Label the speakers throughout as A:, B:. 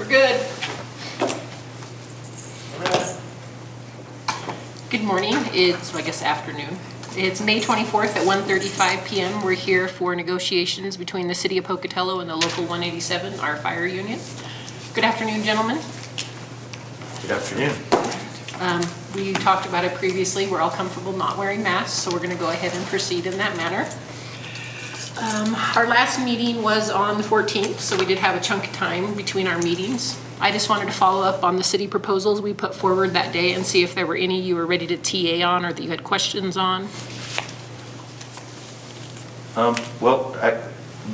A: We're good. Good morning. It's, I guess, afternoon. It's May 24th at 1:35 p.m. We're here for negotiations between the City of Pocatello and the Local 187, our fire union. Good afternoon, gentlemen.
B: Good afternoon.
A: We talked about it previously. We're all comfortable not wearing masks, so we're going to go ahead and proceed in that manner. Our last meeting was on the 14th, so we did have a chunk of time between our meetings. I just wanted to follow up on the city proposals we put forward that day and see if there were any you were ready to TA on or that you had questions on.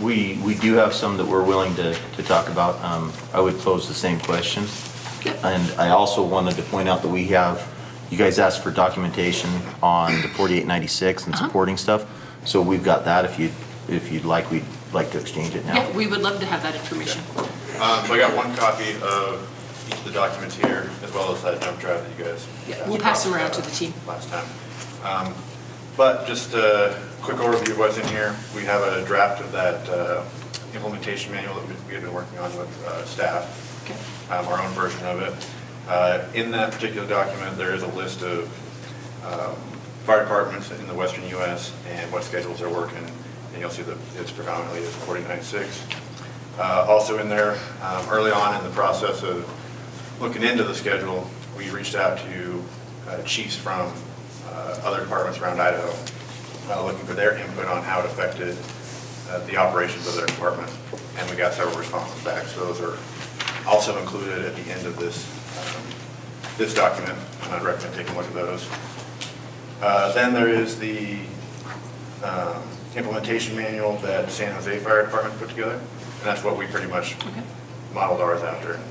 B: We do have some that we're willing to talk about. I would pose the same question. And I also wanted to point out that you guys asked for documentation on the 4896 and supporting stuff. So we've got that. If you'd like, we'd like to exchange it now.
A: Yeah, we would love to have that information.
C: So I got one copy of each of the documents here, as well as that jump drive that you guys.
A: Yeah, we'll pass them around to the team.
C: Last time. But just a quick overview of what's in here. We have a draft of that implementation manual that we have been working on with staff.
A: Okay.
C: Our own version of it. In that particular document, there is a list of fire departments in the western U.S. and what schedules they're working. And you'll see that it's predominantly the 49.6. Also in there, early on in the process of looking into the schedule, we reached out to chiefs from other departments around Idaho, looking for their input on how it affected the operations of their department. And we got several responses back. So those are also included at the end of this document, and I'd recommend taking a look at those. Then there is the implementation manual that San Jose Fire Department put together, and that's what we pretty much modeled ours after and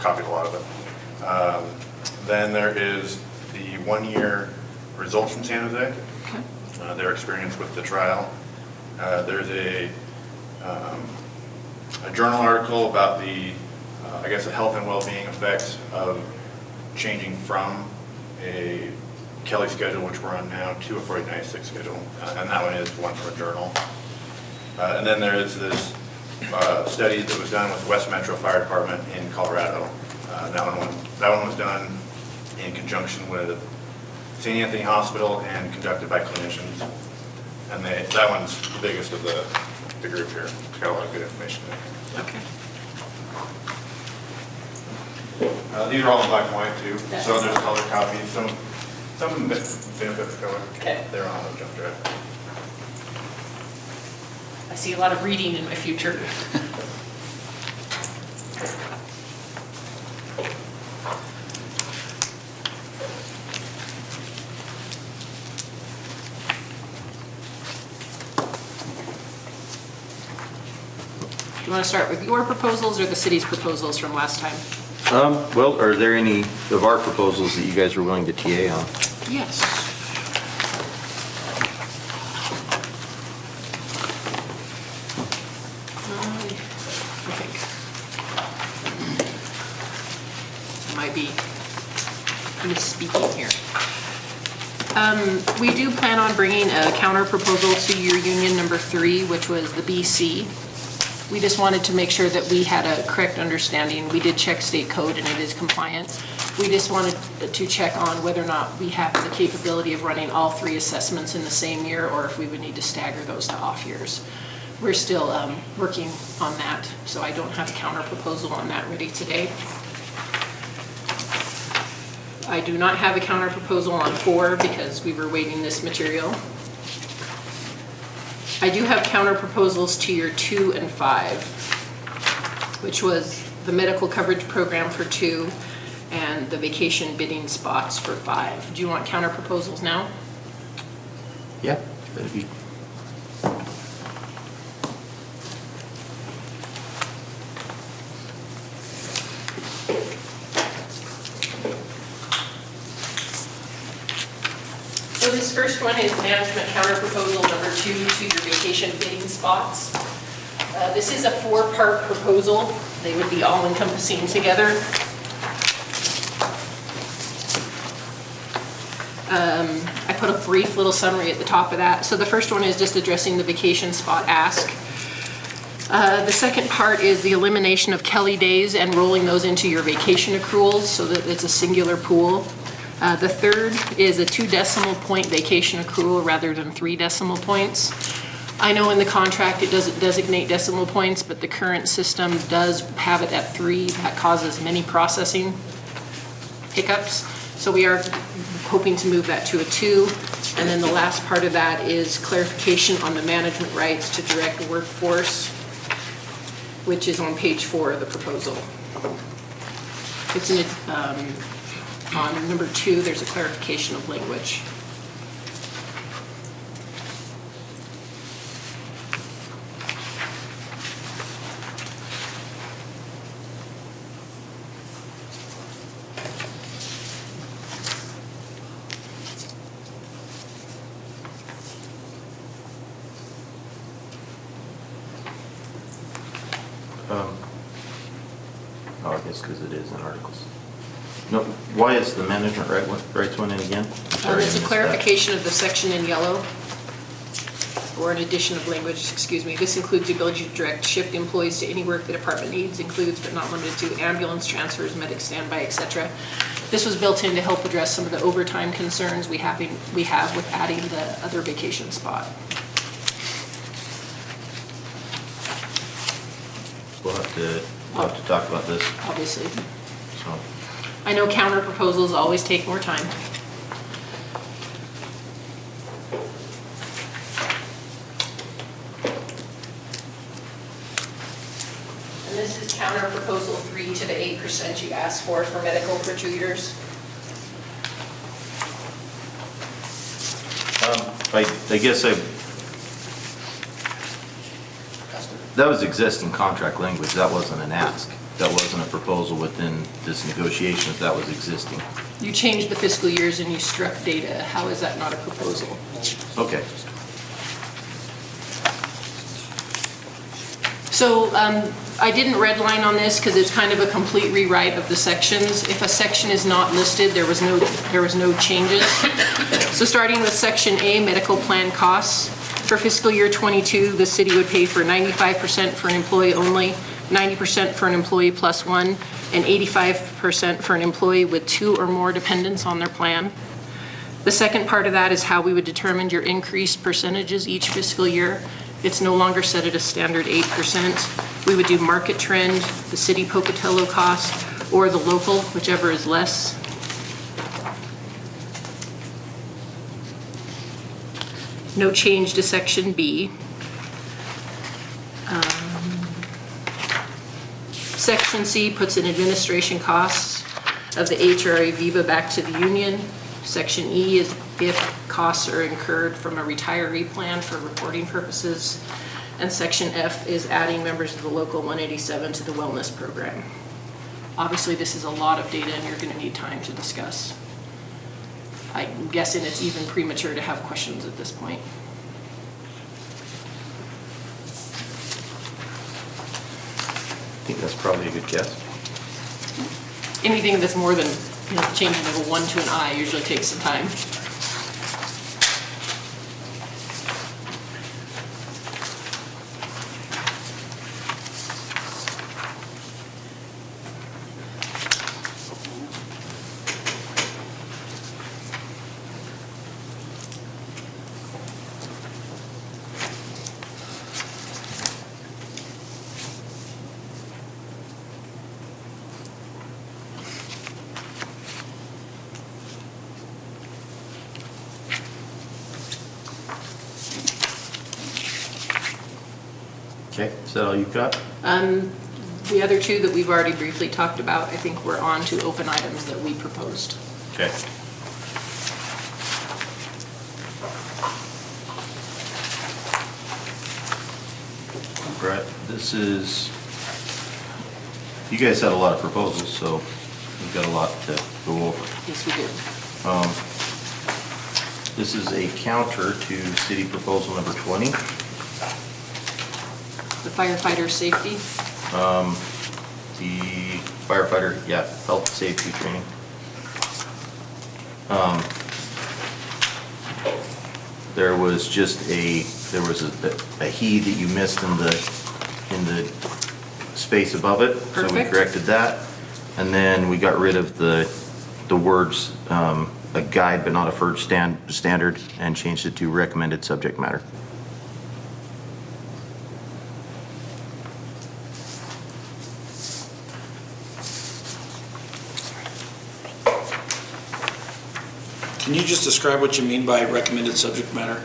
C: copied a lot of it. Then there is the 1-year results from San Jose, their experience with the trial. There's a journal article about the health and well-being effects of changing from a Kelly schedule, which we're on now, to a 4996 schedule, and that one is one from a journal. And then there is this study that was done with West Metro Fire Department in Colorado. That one was done in conjunction with St. Anthony Hospital and conducted by clinicians. And that one's the biggest of the group here. It's got a lot of good information in it.
A: Okay.
C: These are all in black and white too, so there's color copies. Some benefits color.
A: Okay.
C: They're on the jump drive.
A: I see a lot of reading in my future. Do you want to start with your proposals or the city's proposals from last time?
B: Well, are there any of our proposals that you guys are willing to TA on?
A: Yes. I think I might be misspeaking here. We do plan on bringing a counter proposal to your union number 3, which was the BC. We just wanted to make sure that we had a correct understanding. We did check state code and it is compliant. We just wanted to check on whether or not we have the capability of running all 3 assessments in the same year or if we would need to stagger those to off years. We're still working on that, so I don't have a counter proposal on that ready today. I do not have a counter proposal on 4 because we were waiting this material. I do have counter proposals to your 2 and 5, which was the medical coverage program for 2 and the vacation bidding spots for 5. Do you want counter proposals now?
B: Yeah, that'd be.
A: So this first one is management counter proposal number 2 to your vacation bidding spots. This is a 4-part proposal. They would be all encompassing together. I put a brief little summary at the top of that. So the first one is just addressing the vacation spot ask. The second part is the elimination of Kelly days and rolling those into your vacation accruals so that it's a singular pool. The third is a 2 decimal point vacation accrual rather than 3 decimal points. I know in the contract it doesn't designate decimal points, but the current system does have it at 3. That causes many processing hiccups. So we are hoping to move that to a 2. And then the last part of that is clarification on the management rights to direct workforce, which is on page 4 of the proposal. It's in, on number 2, there's a clarification of language.
B: Oh, I guess because it is in articles. No, why is the management rights one in again? I'm sorry, I
A: It's a
B: missed
A: clarification of the section in yellow, or an addition of language, excuse me. This includes the ability to direct shift employees to any work the department needs, includes but not limited to ambulance transfers, medic standby, et cetera. This was built in to help address some of the overtime concerns we have with adding the other vacation spot.
B: We'll have to talk about this,
A: Obviously.
B: so.
A: I know counter proposals always take more time. And this is counter proposal 3 to the 8% you asked for medical for 2 years.
B: I guess that was existing contract language, that wasn't an ask. That wasn't a proposal within this negotiations, that was existing.
A: You changed the fiscal years and you struck data. How is that not a proposal?
B: Okay.
A: So I didn't redline on this because it's kind of a complete rewrite of the sections. If a section is not listed, there was no changes. So starting with section A, medical plan costs. For fiscal year 22, the city would pay for 95% for an employee only, 90% for an employee plus one, and 85% for an employee with 2 or more dependents on their plan. The second part of that is how we would determine your increased percentages each fiscal year. It's no longer set at a standard 8%. We would do market trend, the city Pocatello cost, or the local, whichever is less. No change to section B. Section C puts in administration costs of the HRA Viva back to the union. Section E is if costs are incurred from a retiree plan for reporting purposes. And section F is adding members of the local 187 to the wellness program. Obviously, this is a lot of data and you're going to need time to discuss. I'm guessing it's even premature to have questions at this point.
B: I think that's probably a good guess.
A: Anything that's more than changing of a 1 to an I usually takes some time.
B: Okay, is that all you've got?
A: The other 2 that we've already briefly talked about, I think we're on to open items that we proposed.
B: Okay. Brett, this is, you guys had a lot of proposals, so we've got a lot to go over.
A: Yes, we do.
B: This is a counter to city proposal number 20.
A: The firefighter safety.
B: The firefighter, yeah, health and safety training. There was just a he that you missed in in the space above it. So we
A: Perfect.
B: corrected that. And then we got rid of the words, a guide but not a first standard, and changed it to recommended subject matter.
D: Can you just describe what you mean by recommended subject matter,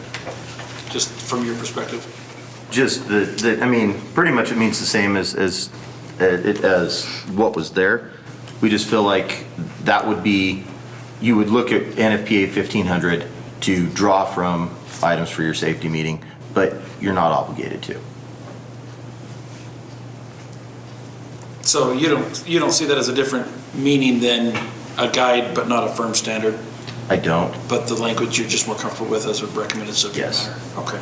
D: just from your perspective?
B: Just I mean, pretty much it means the same as what was there. We just feel like that would be, you would look at NFPA 1500 to draw from items for your safety meeting, but you're not obligated to.
D: So you don't see that as a different meaning than a guide but not a firm standard,
B: I don't.
D: but the language you're just more comfortable with as a recommended subject
B: Yes.
D: matter? Okay.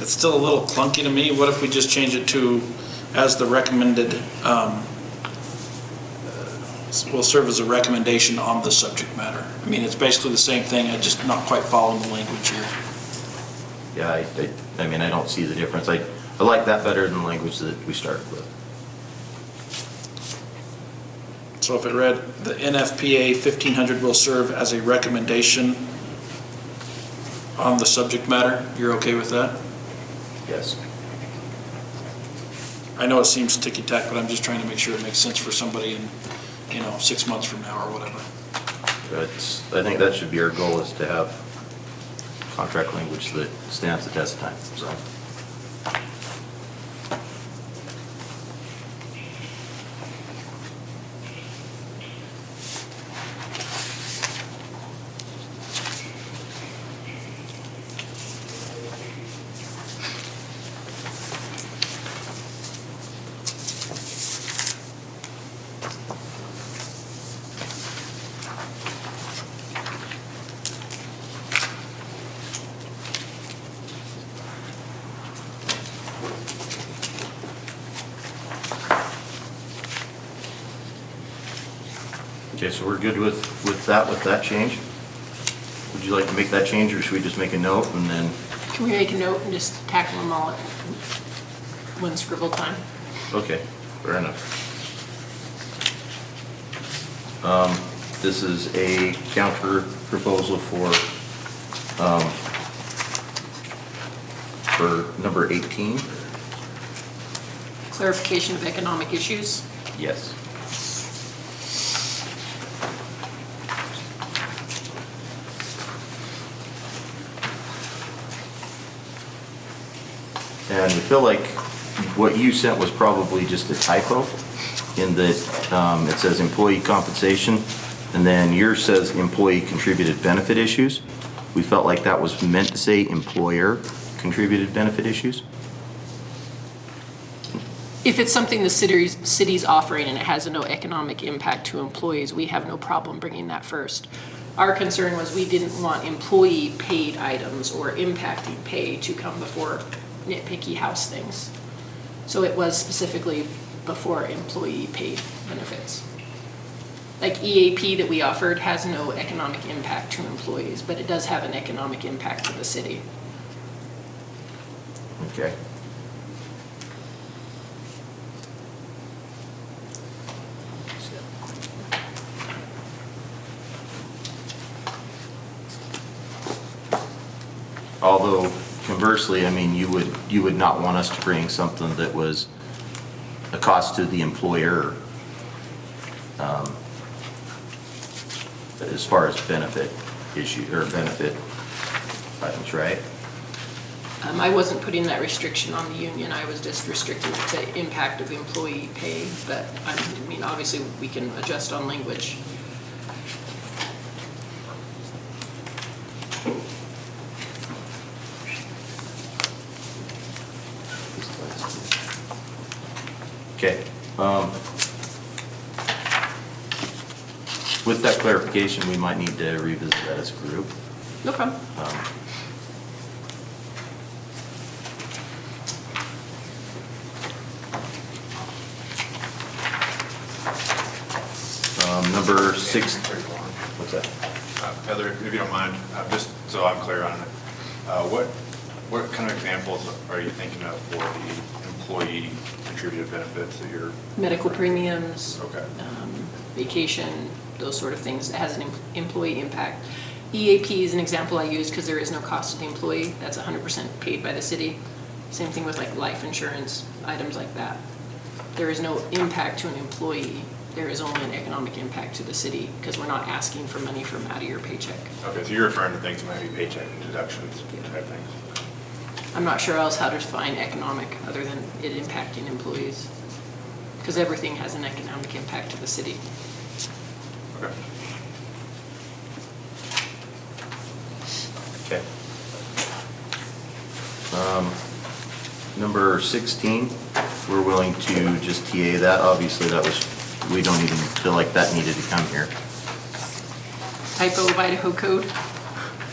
D: It's still a little clunky to me. What if we just change it to as the recommended, will serve as a recommendation on the subject matter? I mean, it's basically the same thing, I'm just not quite following the language here.
B: Yeah, I mean, I don't see the difference. I like that better than the language that we started with.
D: So if it read, the NFPA 1500 will serve as a recommendation on the subject matter, you're okay with that?
B: Yes.
D: I know it seems ticky-tack, but I'm just trying to make sure it makes sense for somebody in, 6 months from now or whatever.
B: I think that should be our goal, is to have contract language that stands the test of time, so. Okay, so we're good with that change? Would you like to make that change, or should we just make a note and then?
A: Can we make a note and just tackle them all at one scribble time?
B: Okay, fair enough. This is a counter proposal for number 18.
A: Clarification of economic issues.
B: Yes. And we feel like what you sent was probably just a typo, in that it says employee compensation, and then yours says employee contributed benefit issues. We felt like that was meant to say employer contributed benefit issues.
A: If it's something the city's offering and it has no economic impact to employees, we have no problem bringing that first. Our concern was we didn't want employee paid items or impacting pay to come before nitpicky house things. So it was specifically before employee paid benefits. Like EAP that we offered has no economic impact to employees, but it does have an economic impact to the city.
B: Okay. Although conversely, I mean, you would not want us to bring something that was a cost to the employer, as far as benefit issue, or benefit items, right?
A: I wasn't putting that restriction on the union, I was just restricting it to impact of employee pay, but I mean, obviously, we can adjust on language.
B: Okay. with that clarification, we might need to revisit that as a group.
A: No problem.
B: Number 6, what's that?
C: Heather, if you don't mind, just so I'm clear on it, what kind of examples are you thinking of for the employee contributed benefits that you're?
A: Medical premiums.
C: Okay.
A: Vacation, those sort of things. It has an employee impact. EAP is an example I use because there is no cost to the employee. That's 100% paid by the city. Same thing with like life insurance, items like that. There is no impact to an employee. There is only an economic impact to the city because we're not asking for money from out of your paycheck.
C: Okay, so you're referring to things that might be paycheck deductions type things.
A: I'm not sure else how to define economic other than it impacting employees. Because everything has an economic impact to the city.
C: Okay.
B: Okay. Number 16, we're willing to just TA that. Obviously, that was, we don't even feel like that needed to come here.
A: Typo of Idaho code.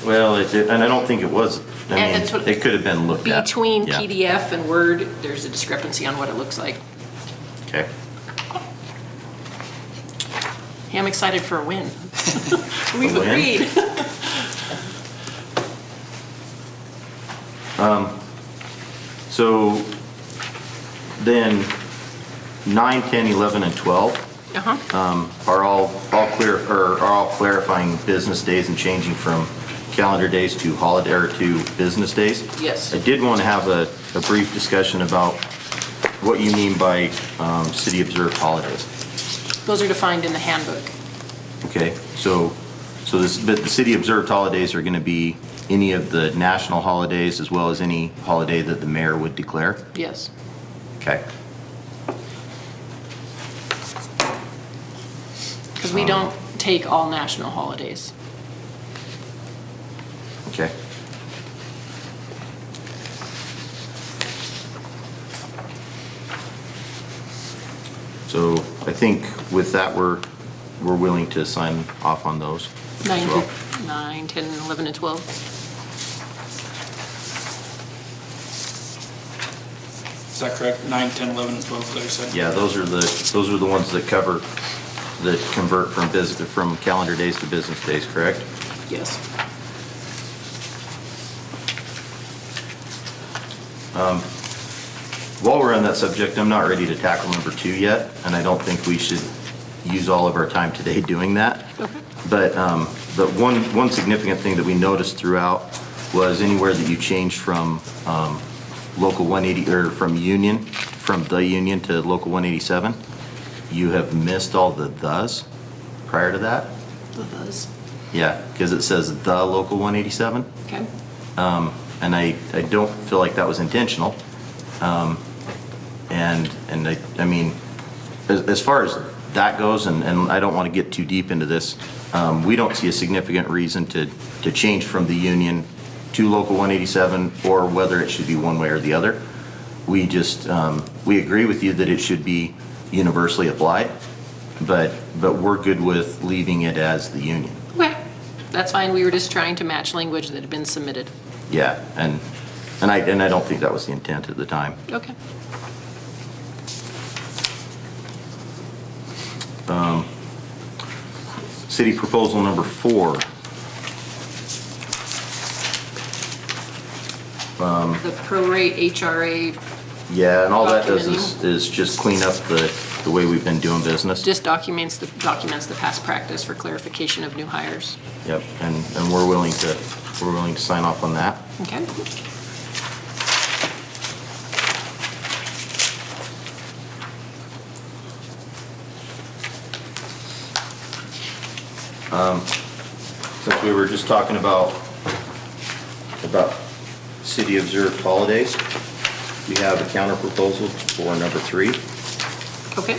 B: Well, it did, and I don't think it was, I
A: And that's
B: mean,
A: what-
B: it could have been looked at.
A: Between
B: Yeah.
A: PDF and Word, there's a discrepancy on what it looks like.
B: Okay.
A: Hey, I'm excited for a win. We've
B: A win?
A: agreed.
B: So then 9, 10, 11, and 12 are all clear, or are all clarifying business days and changing from calendar days to holiday, or to business days.
A: Yes.
B: I did want to have a brief discussion about what you mean by city observed holidays.
A: Those are defined in the handbook.
B: Okay, so this, but the city observed holidays are going to be any of the national holidays as well as any holiday that the mayor would declare?
A: Yes.
B: Okay.
A: Because we don't take all national holidays.
B: Okay. So I think with that, we're willing to sign off on those as
A: 9,
B: well.
A: 9, 10, 11, and 12.
D: Is that correct? 9, 10, 11, and 12, like I said?
B: Yeah, those are the ones that cover, that convert from business, from calendar days to business days, correct?
A: Yes.
B: While we're on that subject, I'm not ready to tackle number 2 yet, and I don't think we should use all of our time today doing that.
A: Okay.
B: But one significant thing that we noticed throughout was anywhere that you changed from local 180, or from the union to local 187, you have missed all the thes prior to that.
A: Those.
B: Yeah, because it says the local 187.
A: Okay.
B: And I don't feel like that was intentional. And I mean, as far as that goes, and I don't want to get too deep into this, we don't see a significant reason to change from the union to local 187, or whether it should be one way or the other. We just, we agree with you that it should be universally applied, but we're good with leaving it as the union.
A: Okay. That's fine. We were just trying to match language that had been submitted.
B: Yeah, and I don't think that was the intent at the time.
A: Okay.
B: City proposal number 4.
A: The prorate HRA
B: Yeah, and all that does
A: Documenting.
B: is just clean up the way we've been doing business.
A: just documents the past practice for clarification of new hires.
B: Yep, and we're willing to sign off on that.
A: Okay.
B: Since we were just talking about city observed holidays, we have a counter proposal for number 3.
A: Okay.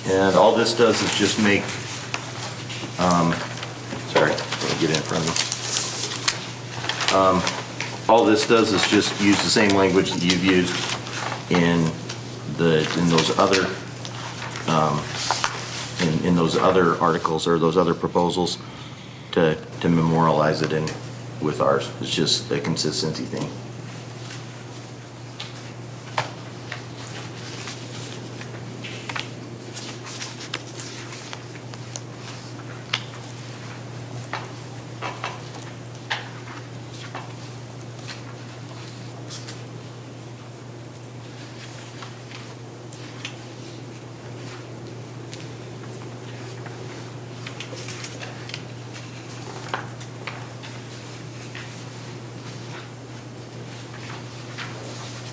B: And all this does is just make, sorry, let me get in front of me. All this does is just use the same language that you've used in those other, in those other articles or those other proposals to memorialize it in with ours. It's just a consistency thing.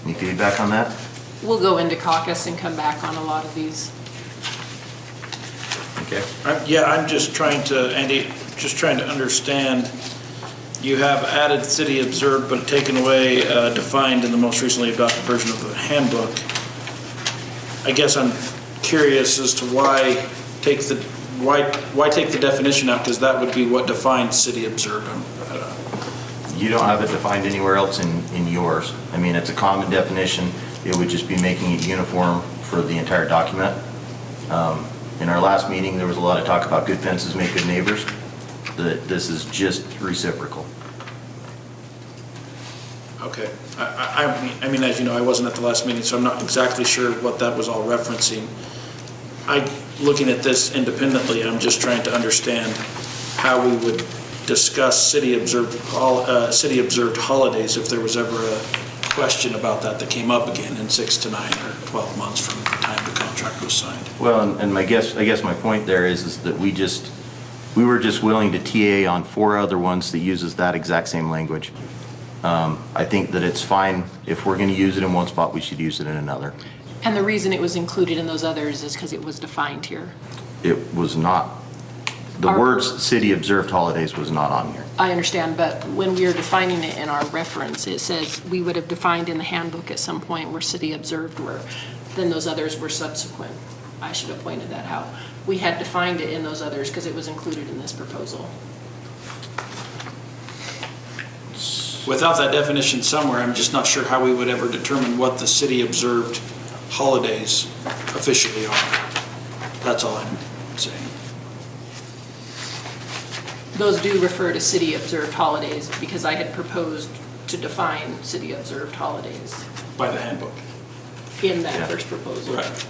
B: Any feedback on that?
A: We'll go into caucus and come back on a lot of these.
B: Okay.
D: Yeah, I'm just trying to, Andy, just trying to understand. You have added city observed, but taken away defined in the most recently adopted version of the handbook. I guess I'm curious as to why take the definition out, because that would be what defines city observed.
B: You don't have it defined anywhere else in yours. I mean, it's a common definition. It would just be making it uniform for the entire document. In our last meeting, there was a lot of talk about good fences make good neighbors. This is just reciprocal.
D: Okay. I mean, as you know, I wasn't at the last meeting, so I'm not exactly sure what that was all referencing. Looking at this independently, I'm just trying to understand how we would discuss city observed holidays if there was ever a question about that came up again in 6 to 9 or 12 months from the time the contract was signed.
B: Well, and I guess my point there is that we were just willing to TA on 4 other ones that uses that exact same language. I think that it's fine if we're going to use it in one spot, we should use it in another.
A: And the reason it was included in those others is because it was defined here.
B: It was not. The
A: Our-
B: words city observed holidays was not on here.
A: I understand, but when we are defining it in our reference, it says we would have defined in the handbook at some point where city observed were, then those others were subsequent. I should have pointed that out. We had defined it in those others because it was included in this proposal.
D: Without that definition somewhere, I'm just not sure how we would ever determine what the city observed holidays officially are. That's all I'm saying.
A: Those do refer to city observed holidays because I had proposed to define city observed holidays
D: By the handbook.
A: in that
B: Yeah.
A: first proposal.
D: Right.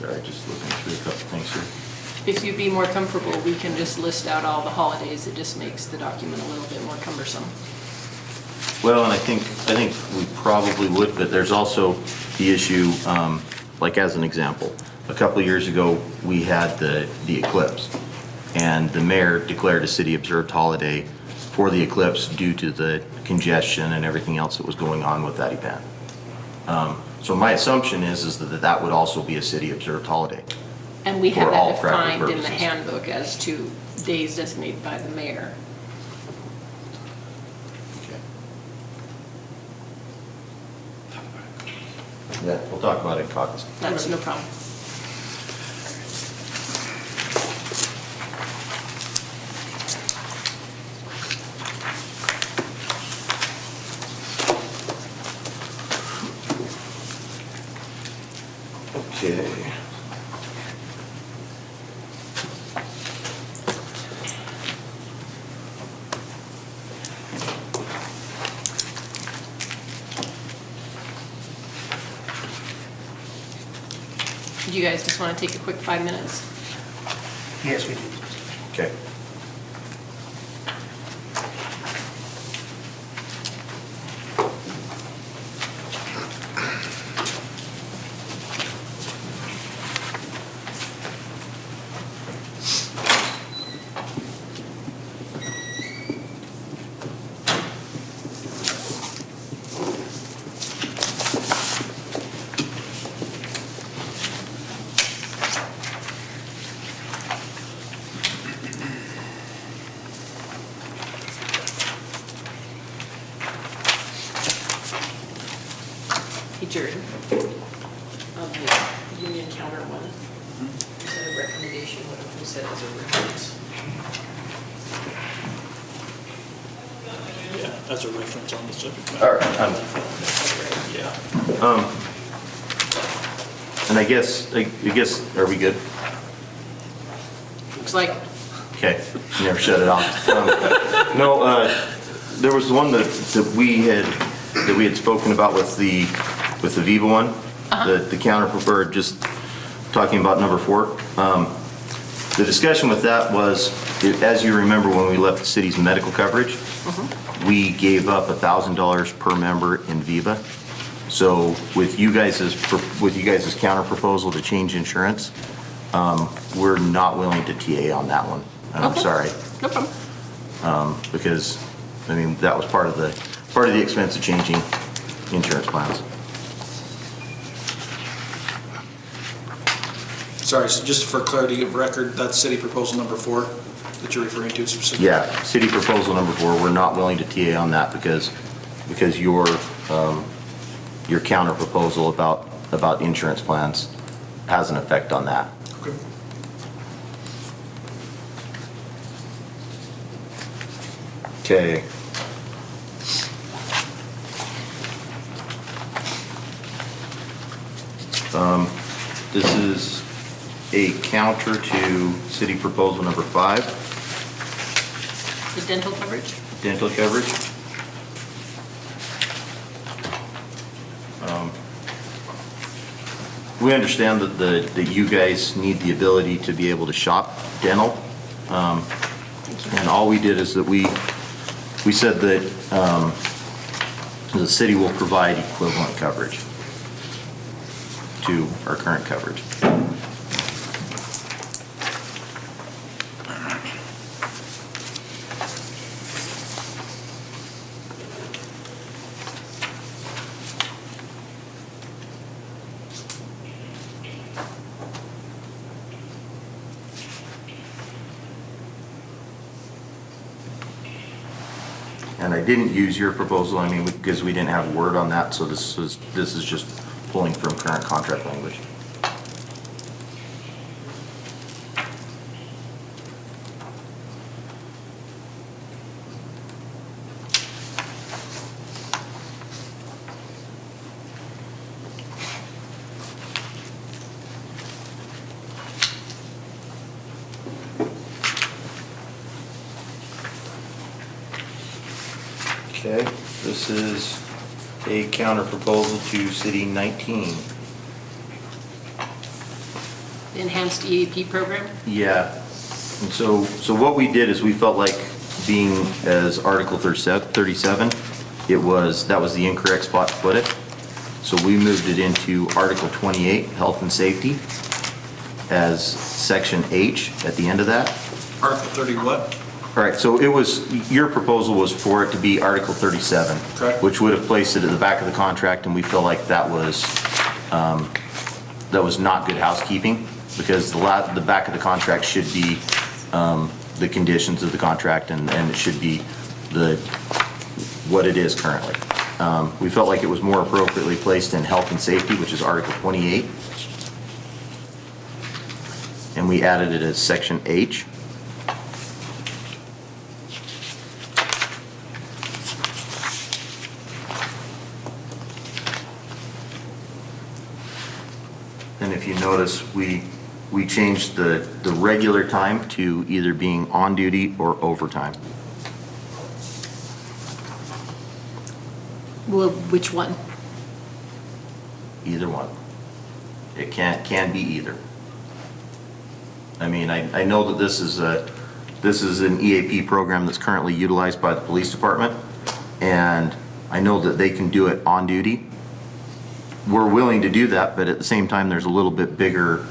B: Sorry, just looking through a couple things here.
A: If you'd be more comfortable, we can just list out all the holidays. It just makes the document a little bit more cumbersome.
B: Well, and I think we probably would, but there's also the issue, like as an example, a couple of years ago, we had the eclipse, and the mayor declared a city observed holiday for the eclipse due to the congestion and everything else that was going on with that event. So my assumption is that would also be a city observed holiday.
A: And we have
B: For all
A: that
B: practical
A: defined in the
B: purposes.
A: handbook as to days designated by the mayor.
B: Yeah, we'll talk about it in caucus.
A: That's no problem.
B: Okay.
A: Do you guys just want to take a quick 5 minutes?
E: Yes, we do.
B: Okay.
A: you, Jared. On the union counter one, instead of recommendation, what if we said as a reference?
D: Yeah, as a reference on the subject matter.
B: All right,
D: Yeah.
B: and I guess, are we good?
A: Looks like,
B: Okay, never shut it off. No, there was one that we had spoken about with the Viva one, the counter preferred, just talking about number 4. The discussion with that was, as you remember, when we left the city's medical coverage, we gave up $1,000 per member in Viva. So with you guys' counter proposal to change insurance, we're not willing to TA on that one. And I'm
A: Okay.
B: sorry,
A: no problem.
B: because, I mean, that was part of the expense of changing insurance plans.
D: Sorry, so just for clarity of record, that's city proposal number 4 that you're referring to specifically?
B: Yeah, city proposal number 4, we're not willing to TA on that because your counter proposal about insurance plans has an effect on that.
D: Okay.
B: Okay. This is a counter to city proposal number 5,
A: The dental coverage?
B: dental coverage. We understand that you guys need the ability to be able to shop dental. And all we did is that we said that the city will provide equivalent coverage to our current coverage. And I didn't use your proposal, I mean, because we didn't have a word on that, so this is just pulling from current contract language. Okay, this is a counter proposal to City 19.
A: The enhanced EAP program?
B: Yeah, and so what we did is we felt like being as Article 37, that was the incorrect spot to put it. So we moved it into Article 28, Health and Safety, as Section H at the end of that.
D: Article 30 what?
B: All right, so your proposal was for it to be Article 37.
D: Correct.
B: Which would have placed it at the back of the contract, and we feel like that was not good housekeeping, because the back of the contract should be the conditions of the contract, and it should be what it is currently. We felt like it was more appropriately placed in Health and Safety, which is Article 28. And we added it as Section H. And if you notice, we changed the regular time to either being on duty or overtime.
A: Well, which one?
B: Either one. It can be either. I mean, I know that this is an EAP program that's currently utilized by the police department, and I know that they can do it on duty. We're willing to do that, but at the same time, there's a little bit bigger,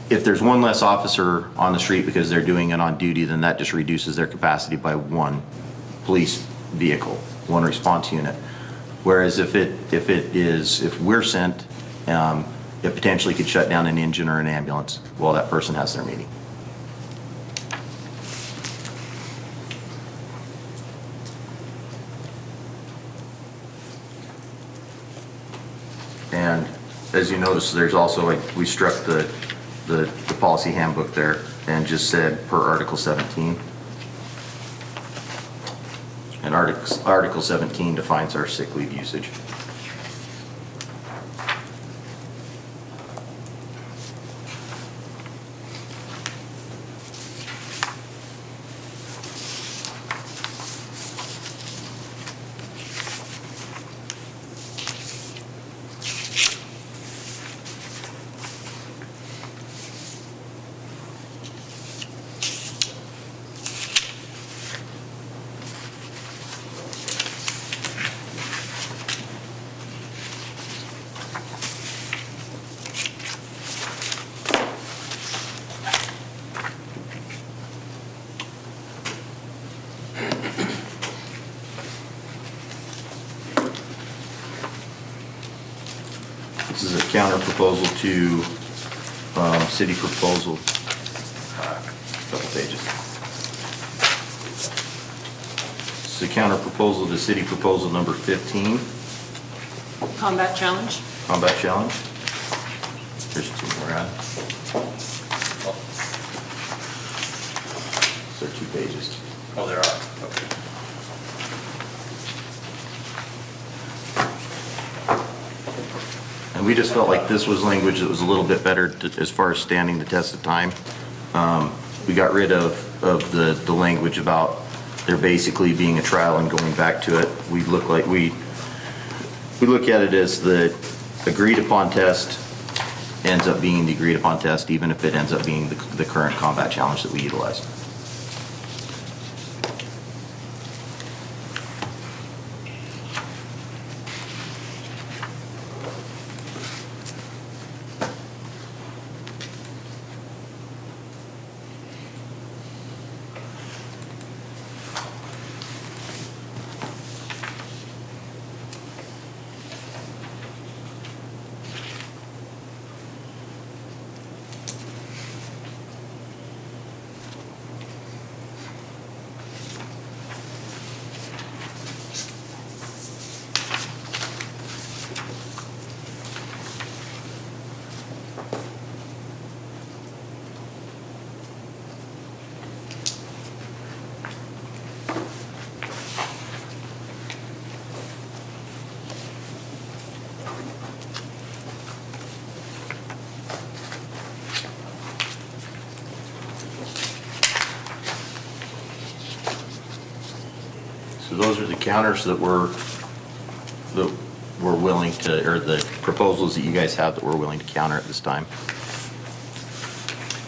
B: if there's one less officer on the street because they're doing it on duty, then that just reduces their capacity by one police vehicle, one response unit. Whereas if we're sent, it potentially could shut down an engine or an ambulance while that person has their meeting. as you notice, there's also, like, we struck the policy handbook there and just said per Article 17. And Article 17 defines our sick leave usage. This is a counter proposal to city proposal, couple pages. This is a counter proposal to city proposal number 15,
A: Combat challenge?
B: combat challenge. There's two more on. There are 2 pages.
C: Oh, there are, okay.
B: And we just felt like this was language that was a little bit better as far as standing the test of time. We got rid of the language about there basically being a trial and going back to it. We look at it as the agreed upon test ends up being the agreed upon test, even if it ends up being the current combat challenge that we utilize. So those are the counters that we're willing to, or the proposals that you guys have that we're willing to counter at this time.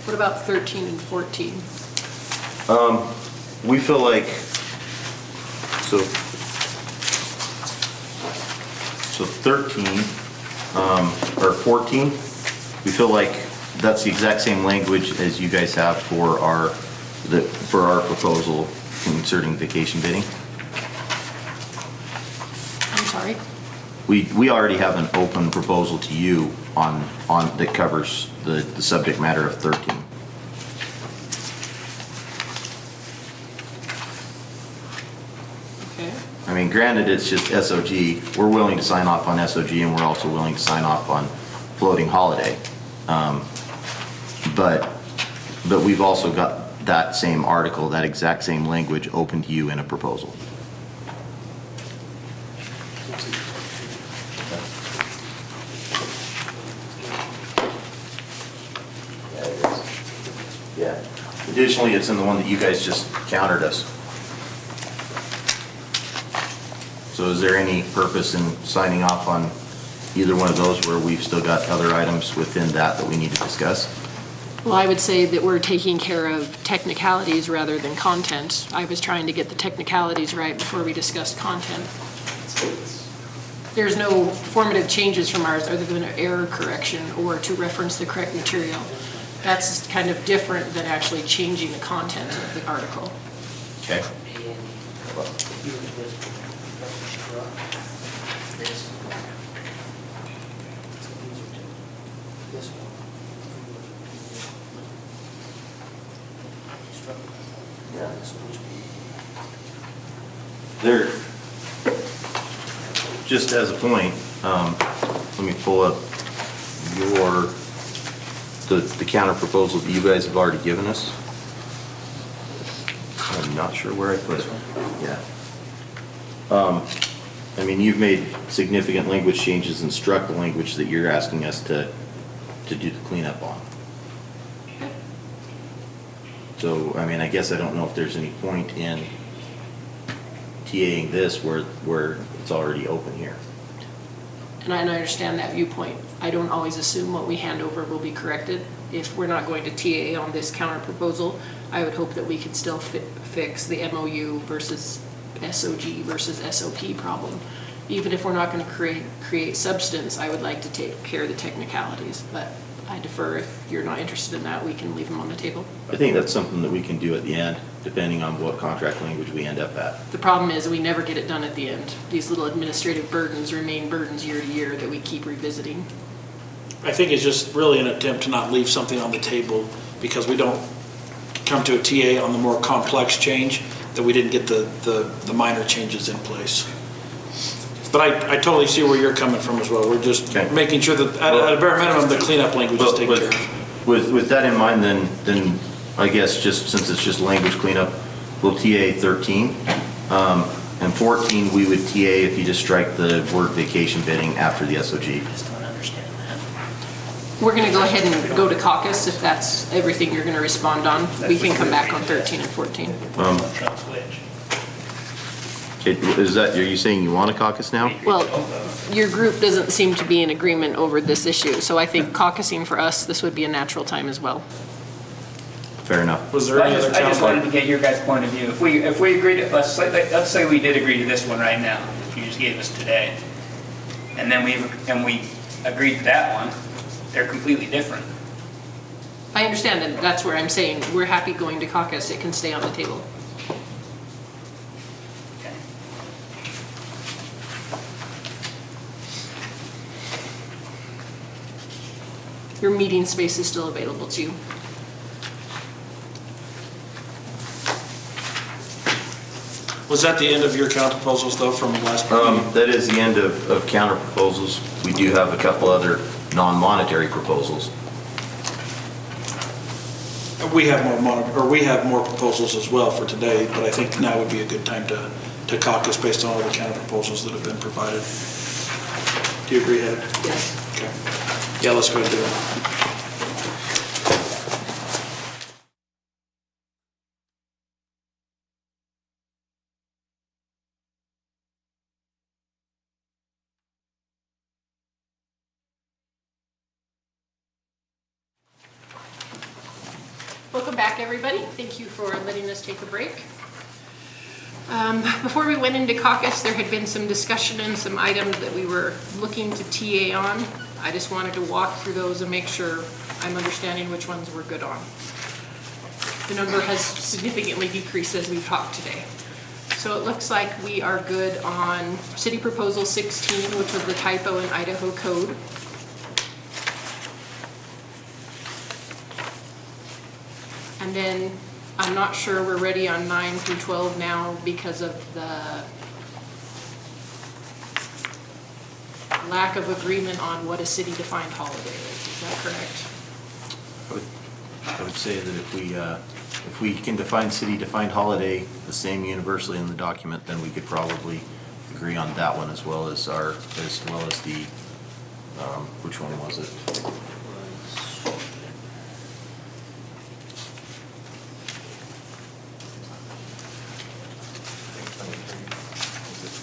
A: What about 13 and 14?
B: We feel like, so 13, or 14, we feel like that's the exact same language as you guys have for our proposal concerning vacation bidding.
A: I'm sorry?
B: We already have an open proposal to you on that covers the subject matter of 13.
A: Okay.
B: I mean, granted, it's just SOG. We're willing to sign off on SOG, and we're also willing to sign off on floating holiday. But we've also got that same article, that exact same language open to you in a proposal. Yeah. Additionally, it's in the one that you guys just countered us. So is there any purpose in signing off on either one of those where we've still got other items within that we need to discuss?
A: Well, I would say that we're taking care of technicalities rather than content. I was trying to get the technicalities right before we discussed content. There's no formative changes from ours other than an error correction or to reference the correct material. That's kind of different than actually changing the content of the article.
B: Okay. There, just as a point, let me pull up the counter proposal that you guys have already given us. I'm not sure where I put it. Yeah. I mean, you've made significant language changes and struck the language that you're asking us to do the cleanup on. So, I mean, I guess I don't know if there's any point in TAing this where it's already open here.
A: And I understand that viewpoint. I don't always assume what we hand over will be corrected. If we're not going to TA on this counter proposal, I would hope that we can still fix the MOU versus SOG versus SOP problem. Even if we're not going to create substance, I would like to take care of the technicalities, but I defer. If you're not interested in that, we can leave them on the table.
B: I think that's something that we can do at the end, depending on what contract language we end up at.
A: The problem is we never get it done at the end. These little administrative burdens remain burdens year to year that we keep revisiting.
D: I think it's just really an attempt to not leave something on the table because we don't come to a TA on the more complex change, that we didn't get the minor changes in place. But I totally see where you're coming from as well. We're just
B: Okay.
D: making sure that at a bare minimum, the cleanup language is taken care of.
B: With that in mind, then I guess just since it's just language cleanup, we'll TA 13. And 14, we would TA if you just strike the word vacation bidding after the SOG.
E: Just don't understand that.
A: We're going to go ahead and go to caucus if that's everything you're going to respond on. We can come back on 13 and 14.
E: Trump switch.
B: Okay, are you saying you want a caucus now?
A: Well, your group doesn't seem to be in agreement over this issue, so I think caucusing for us, this would be a natural time as well.
B: Fair enough.
D: Was there any other
F: I just wanted to
D: council?
F: get your guys' point of view. If we agree to, let's say we did agree to this one right now, that you just gave us today, and then we agreed to that one, they're completely different.
A: I understand, and that's where I'm saying, we're happy going to caucus, it can stay on the table.
F: Okay.
A: Your meeting space is still available to you.
D: Was that the end of your counter proposals though from last meeting?
B: That is the end of counter proposals. We do have a couple other non-monetary proposals.
D: We have more proposals as well for today, but I think now would be a good time to caucus based on all the counter proposals that have been provided. Do you agree, Heather?
A: Yes.
D: Okay. Yeah, let's go ahead and do it.
A: Welcome back, everybody. Thank you for letting us take a break. Before we went into caucus, there had been some discussion and some items that we were looking to TA on. I just wanted to walk through those and make sure I'm understanding which ones we're good on. The number has significantly decreased as we've talked today. So it looks like we are good on City Proposal 16, which was the typo in Idaho code. And then I'm not sure we're ready on 9 through 12 now because of the lack of agreement on what a city-defined holiday is. Is that correct?
B: I would say that if we can define city-defined holiday the same universally in the document, then we could probably agree on that one as well as the, which one was it?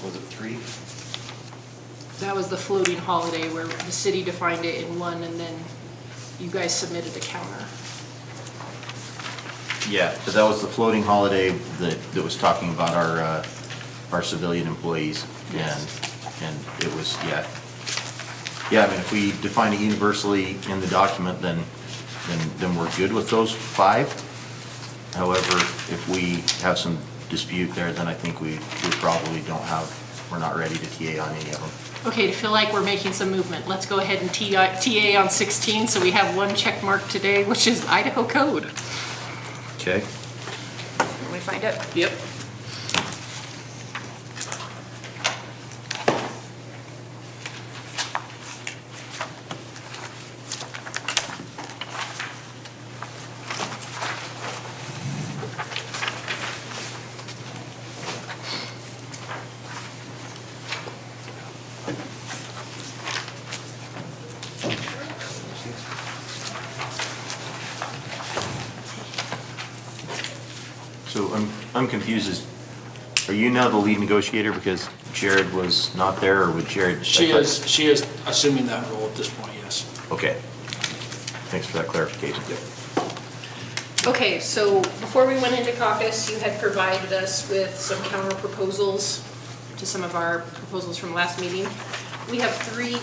B: Was it 3?
A: That was the floating holiday where the city defined it in one and then you guys submitted a counter.
B: Yeah, because that was the floating holiday that was talking about our civilian employees.
A: Yes.
B: And it was, yeah. Yeah, I mean, if we define it universally in the document, then we're good with those 5. However, if we have some dispute there, then I think we probably we're not ready to TA on any of them.
A: Okay, to feel like we're making some movement, let's go ahead and TA on 16 so we have one check mark today, which is Idaho code.
B: Okay.
A: Can we find it? Yep.
B: So I'm confused. Are you now the lead negotiator because Jared was not there, or would Jared?
D: She is assuming that role at this point, yes.
B: Okay. Thanks for that clarification.
A: Okay, so before we went into caucus, you had provided us with some counter proposals to some of our proposals from last meeting. We have 3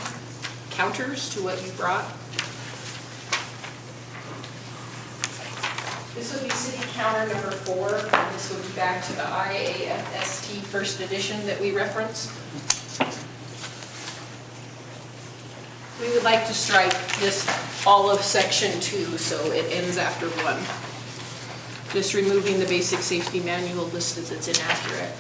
A: counters to what you brought. This would be city counter number 4, and this would be back to the IAFST first edition that we referenced. We would like to strike this, all of section 2, so it ends after 1. Just removing the basic safety manual listed that's inaccurate.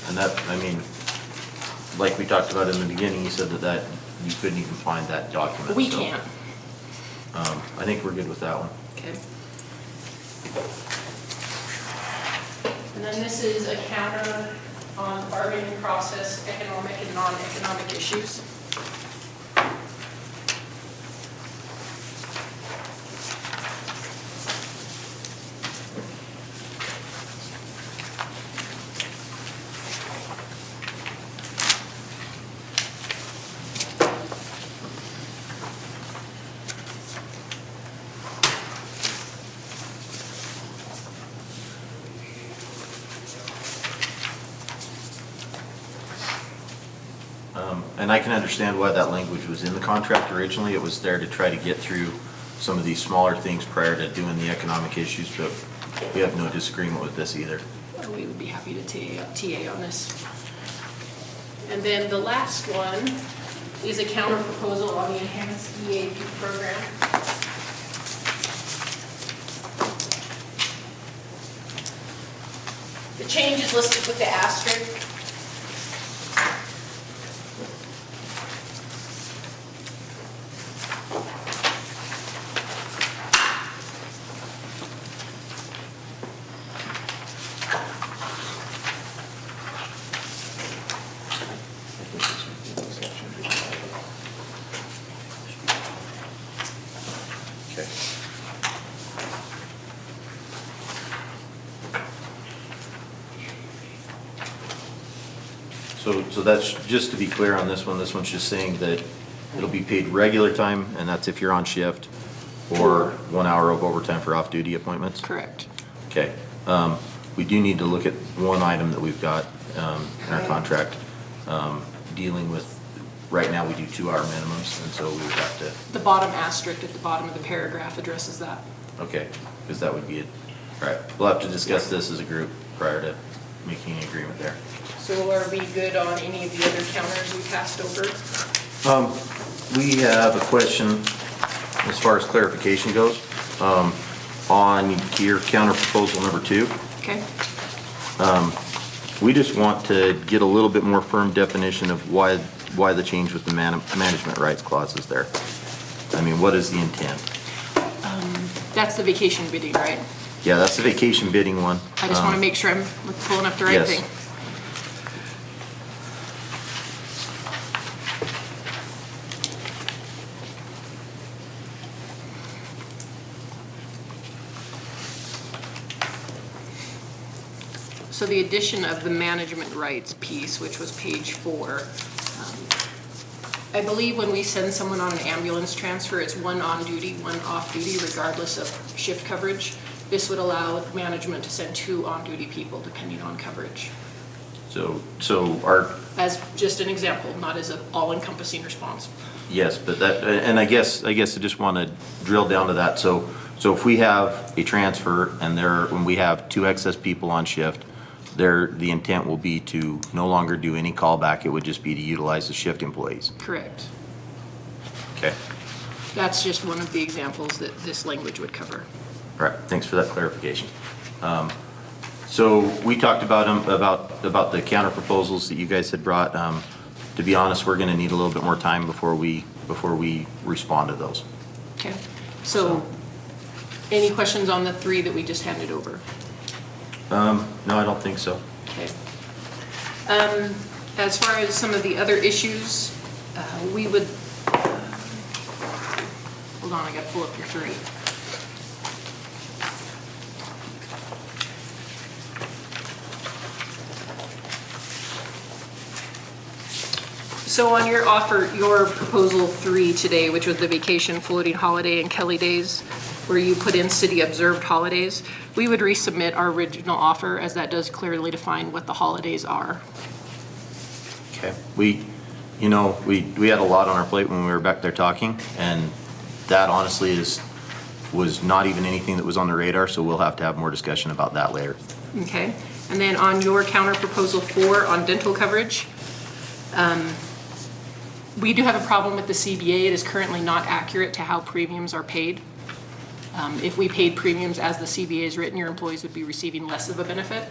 B: And that, I mean, like we talked about in the beginning, you said that you couldn't even find that document.
A: We
B: so,
A: can't.
B: I think we're good with that one.
A: Okay. And then this is a counter on bargaining process, economic and non-economic issues.
B: And I can understand why that language was in the contract originally. It was there to try to get through some of these smaller things prior to doing the economic issues, but we have no disagreement with this either.
A: We would be happy to TA on this. And then the last one is a counter proposal on the enhanced EAP program. The change is listed with the asterisk.
B: Okay. So that's, just to be clear on this one's just saying that it'll be paid regular time, and that's if you're on shift, or 1 hour of overtime for off-duty appointments?
A: Correct.
B: Okay. We do need to look at one item that we've got in our contract, dealing with, right now we do 2-hour minimums, and so we would have to,
A: The bottom asterisk at the bottom of the paragraph addresses that.
B: okay, because that would be it. All right, we'll have to discuss this as a group prior to making an agreement there.
A: So are we good on any of the other counters we passed over?
B: We have a question as far as clarification goes, on your counter proposal number 2.
A: Okay.
B: We just want to get a little bit more firm definition of why the change with the management rights clause is there. I mean, what is the intent?
A: That's the vacation bidding, right?
B: Yeah, that's the vacation bidding one.
A: I just want to make sure I'm pulling up the right
B: yes.
A: thing. So the addition of the management rights piece, which was page 4, I believe when we send someone on an ambulance transfer, it's 1 on duty, 1 off duty, regardless of shift coverage. This would allow management to send 2 on-duty people, depending on coverage.
B: So our,
A: As just an example, not as an all-encompassing response.
B: yes, but that, and I guess I just want to drill down to that. So if we have a transfer and when we have 2 excess people on shift, the intent will be to no longer do any callback. It would just be to utilize the shift employees.
A: Correct.
B: Okay.
A: That's just one of the examples that this language would cover.
B: All right, thanks for that clarification. So we talked about the counter proposals that you guys had brought. To be honest, we're going to need a little bit more time before we respond to those.
A: Okay. So any questions on the 3 that we just handed over?
B: No, I don't think so.
A: Okay. As far as some of the other issues, we have 2 counter proposals. One is a counter on the bargaining process, economic and non-economic issues.
B: Okay.
A: As far as some of the other issues, We would, hold on, I gotta pull up your 3. So on your offer, your proposal 3 today, which was the vacation, floating holiday, and Kelly days, where you put in city observed holidays, we would resubmit our original offer, as that does clearly define what the holidays are.
B: Okay. We had a lot on our plate when we were back there talking, and that honestly was not even anything that was on the radar, so we'll have to have more discussion about that later.
A: Okay, and then on your counter proposal 4 on dental coverage, we do have a problem with the CBA. It is currently not accurate to how premiums are paid. If we paid premiums as the CBA is written, your employees would be receiving less of a benefit.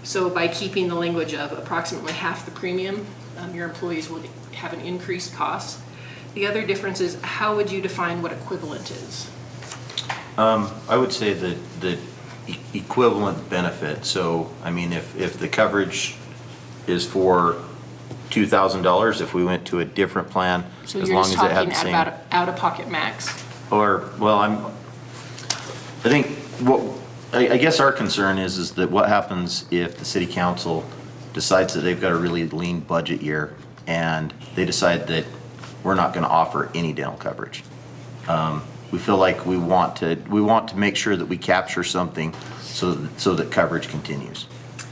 A: So by keeping the language of approximately half the premium, your employees would have an increased cost. The other difference is, how would you define what equivalent is?
B: I would say that the equivalent benefit, so, I mean, if the coverage is for $2,000, if we went to a different plan,
A: So
B: as
A: you're
B: long
A: just
B: as it had
A: talking
B: the same.
A: about out-of-pocket max?
B: Or, well, I think I guess our concern is that what happens if the city council decides that they've got a really lean budget year and they decide that we're not gonna offer any dental coverage. We feel like we want to make sure that we capture something so that coverage continues.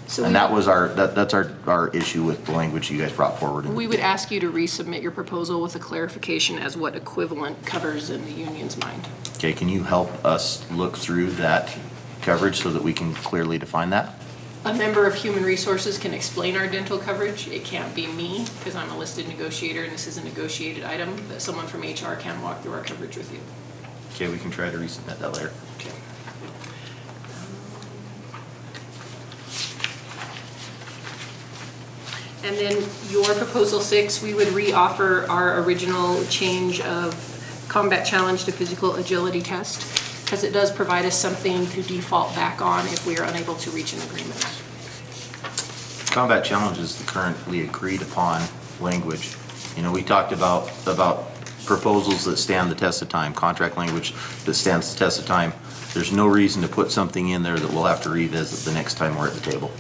A: So
B: And that was that's our issue with the language you guys brought forward.
A: we would ask you to resubmit your proposal with a clarification as what equivalent covers in the union's mind.
B: Okay, can you help us look through that coverage so that we can clearly define that?
A: A member of Human Resources can explain our dental coverage. It can't be me, because I'm a listed negotiator and this is a negotiated item, but someone from HR can walk through our coverage with you.
B: Okay, we can try to resubmit that later.
A: Okay. And then your proposal 6, we would re-offer our original change of combat challenge to physical agility test, because it does provide us something to default back on if we are unable to reach an agreement.
B: Combat challenge is the currently agreed upon language. You know, we talked about proposals that stand the test of time, contract language that stands the test of time. There's no reason to put something in there that we'll have to revisit the next time we're at the table.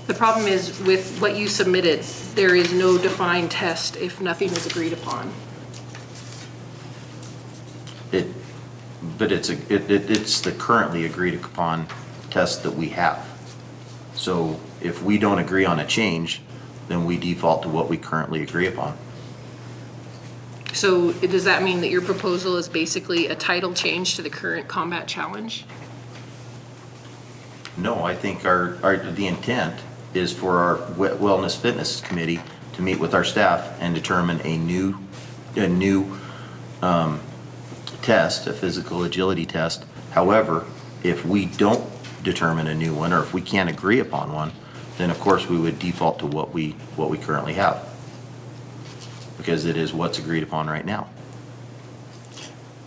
A: The problem is with what you submitted, there is no defined test if nothing is agreed upon.
B: But it's the currently agreed upon test that we have. So if we don't agree on a change, then we default to what we currently agree upon.
A: So does that mean that your proposal is basically a title change to the current combat challenge?
B: No, I think the intent is for our Wellness Fitness Committee to meet with our staff and determine a new test, a physical agility test. However, if we don't determine a new one, or if we can't agree upon one, then of course we would default to what we currently have, because it is what's agreed upon right now.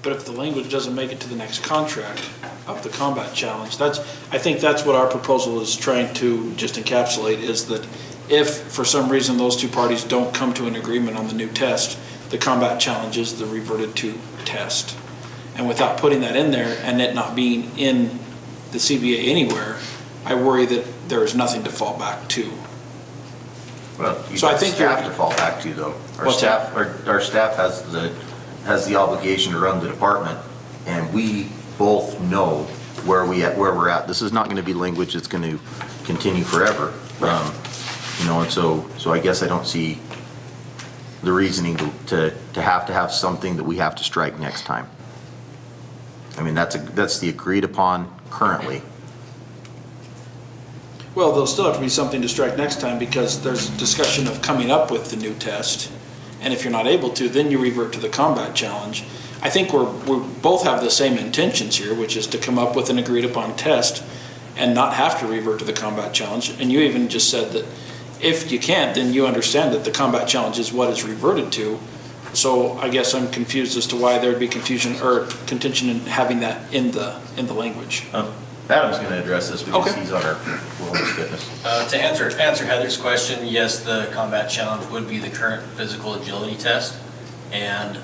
D: But if the language doesn't make it to the next contract of the combat challenge, I think that's what our proposal is trying to just encapsulate, is that if for some reason those two parties don't come to an agreement on the new test, the combat challenge is the reverted to test. And without putting that in there and it not being in the CBA anywhere, I worry that there is nothing to fall back to.
B: Well, you
D: So I
B: got
D: think
B: staff
D: you're-
B: to fall back to, though.
D: What's that?
B: Our staff has the obligation to run the department, and we both know where we're at. This is not gonna be language that's gonna continue forever. You know, and so I guess I don't see the reasoning to have something that we have to strike next time. I mean, that's the agreed upon currently.
D: Well, there'll still have to be something to strike next time, because there's discussion of coming up with the new test. And if you're not able to, then you revert to the combat challenge. I think we both have the same intentions here, which is to come up with an agreed upon test and not have to revert to the combat challenge. And you even just said that if you can't, then you understand that the combat challenge is what is reverted to. So I guess I'm confused as to why there'd be confusion or contention in having that in the language.
B: Adam's gonna address this because
D: Okay.
B: he's on our Wellness Fitness.
G: To answer Heather's question, yes, the combat challenge would be the current physical agility test. And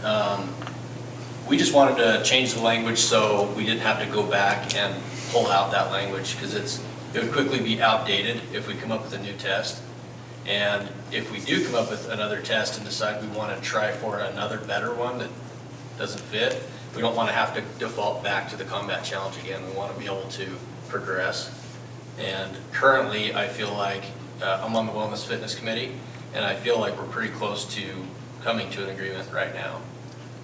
G: we just wanted to change the language so we didn't have to go back and pull out that language, because it would quickly be outdated if we come up with a new test. And if we do come up with another test and decide we want to try for another better one that doesn't fit, we don't want to have to default back to the combat challenge again. We want to be able to progress. And currently, I feel like I'm on the Wellness Fitness Committee, and I feel like we're pretty close to coming to an agreement right now.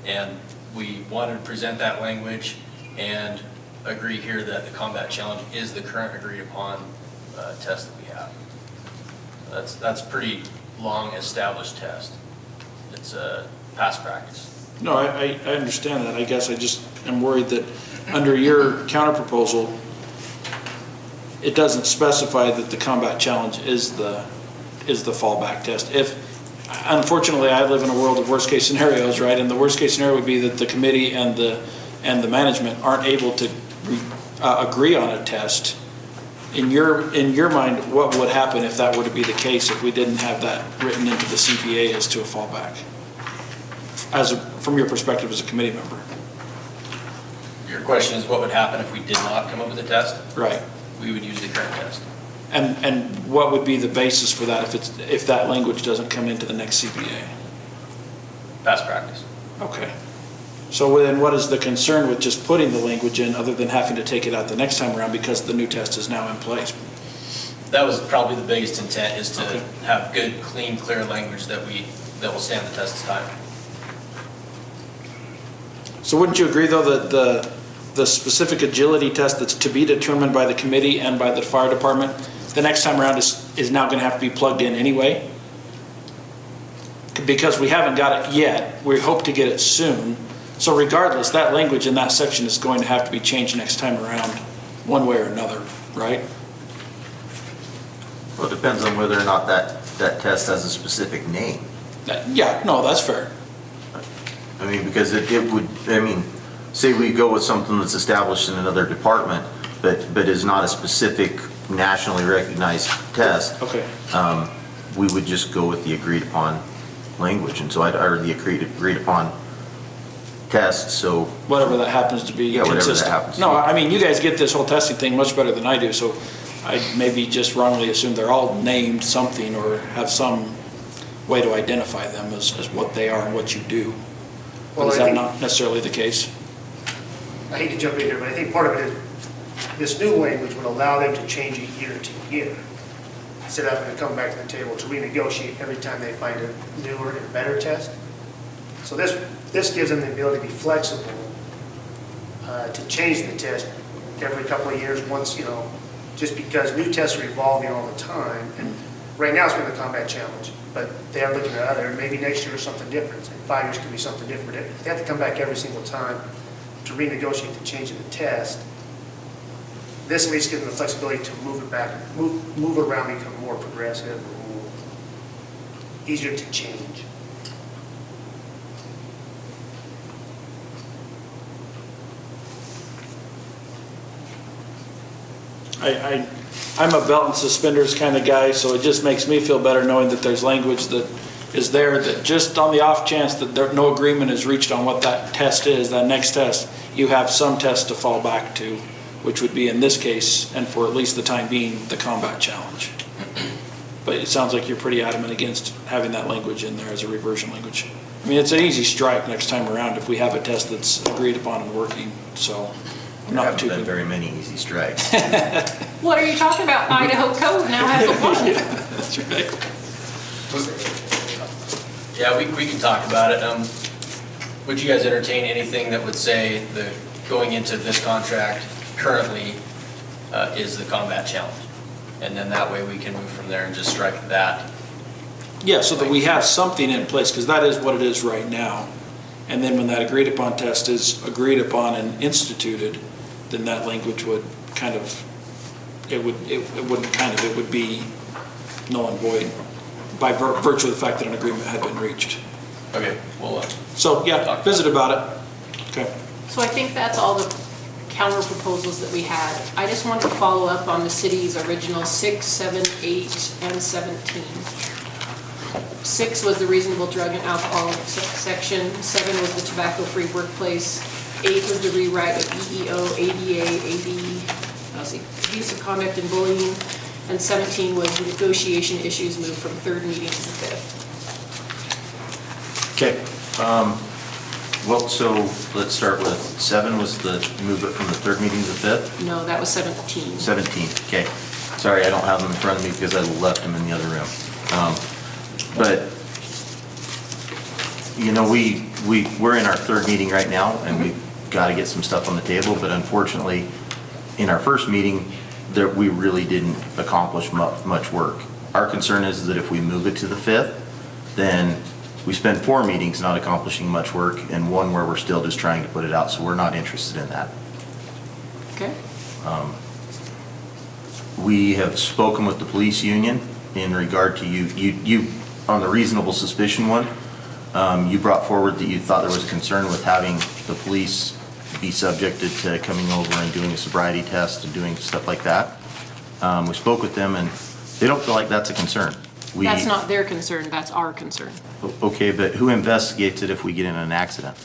G: And we wanted to present that language and agree here that the combat challenge is the current agreed upon test that we have. That's pretty long established test. It's a past practice.
D: No, I understand that. I guess I just am worried that under your counter proposal, it doesn't specify that the combat challenge is the fallback test. Unfortunately, I live in a world of worst case scenarios, right? And the worst case scenario would be that the committee and the management aren't able to agree on a test. In your mind, what would happen if that were to be the case, if we didn't have that written into the CPA as to a fallback? From your perspective as a committee member.
G: Your question is what would happen if we did not come up with a test?
D: Right.
G: We would use the current test.
D: And what would be the basis for that if that language doesn't come into the next CPA?
G: Past practice.
D: Okay. So then what is the concern with just putting the language in other than having to take it out the next time around because the new test is now in place?
G: That was probably the biggest intent, is to
D: Okay.
G: have good, clean, clear language that will stand the test of time.
D: So wouldn't you agree though that the specific agility test that's to be determined by the committee and by the fire department, the next time around is now going to have to be plugged in anyway? Because we haven't got it yet, we hope to get it soon. So regardless, that language in that section is going to have to be changed next time around, one way or another, right?
B: Well, it depends on whether or not that test has a specific name.
D: Yeah, no, that's fair.
B: I mean, because it would, I mean, say we go with something that's established in another department, but is not a specific nationally recognized test.
D: Okay.
B: We would just go with the agreed upon language, and so or the agreed upon test, so.
D: Whatever that happens to be
B: Yeah, whatever that
D: consistent.
B: happens to
D: No,
B: be.
D: I mean, you guys get this whole testing thing much better than I do, so I maybe just wrongly assume they're all named something or have some way to identify them as what they are and what you do. But
H: Well,
D: is
H: I
D: that
H: think-
D: not necessarily the case?
H: I hate to jump in here, but I think part of it is, this new language would allow them to change it year to year. Instead of having to come back to the table to renegotiate every time they find a newer and better test. So this gives them the ability to be flexible, to change the test every couple of years, once, just because new tests are evolving all the time. And right now it's been the combat challenge, but they are looking at other, maybe next year or something different. In 5 years could be something different. They have to come back every single time to renegotiate the change in the test. This at least gives them the flexibility to move it back, move around, become more progressive, or easier to change.
D: I'm a belt and suspenders kind of guy, so it just makes me feel better knowing that there's language that is there, that just on the off chance that no agreement is reached on what that test is, that next test, you have some test to fall back to, which would be in this case, and for at least the time being, the combat challenge. But it sounds like you're pretty adamant against having that language in there as a reversion language. I mean, it's an easy strike next time around if we have a test that's agreed upon and working, so I'm
B: There
D: not
B: haven't
D: too.
B: been very many easy strikes.
A: What are you talking about? Idaho Code now has a one.
D: That's right.
G: Yeah, we can talk about it. Would you guys entertain anything that would say the going into this contract currently is the combat challenge? And then that way we can move from there and just strike that.
D: Yeah, so that we have something in place, because that is what it is right now. And then when that agreed upon test is agreed upon and instituted, then that language would kind of, it would be null and void by virtue of the fact that an agreement had been reached.
G: Okay, well,
D: So, yeah, visit about it. Okay.
A: So I think that's all the counter proposals that we had. I just want to follow up on the city's original 6, 7, 8, and 17. 6 was the reasonable drug and alcohol section. 7 was the tobacco-free workplace. 8 was the rewrite of EEO, ADA, abuse of conduct and bullying. And 17 was negotiation issues moved from 3rd meeting to the 5th.
B: Okay. Well, so let's start with 7 was the move it from the 3rd meeting to the 5th?
A: No, that was 17.
B: 17, okay. Sorry, I don't have them in front of me because I left them in the other room. But, you know, we're in our 3rd meeting right now, and we've got to get some stuff on the table, but unfortunately, in our 1st meeting, we really didn't accomplish much work. Our concern is that if we move it to the 5th, then we spend 4 meetings not accomplishing much work, and 1 where we're still just trying to put it out, so we're not interested in that.
A: Okay.
B: We have spoken with the police union in regard to you on the reasonable suspicion one. You brought forward that you thought there was a concern with having the police be subjected to coming over and doing a sobriety test and doing stuff like that. We spoke with them and they don't feel like that's a concern.
A: That's not their concern, that's our concern.
B: Okay, but who investigates it if we get in an accident?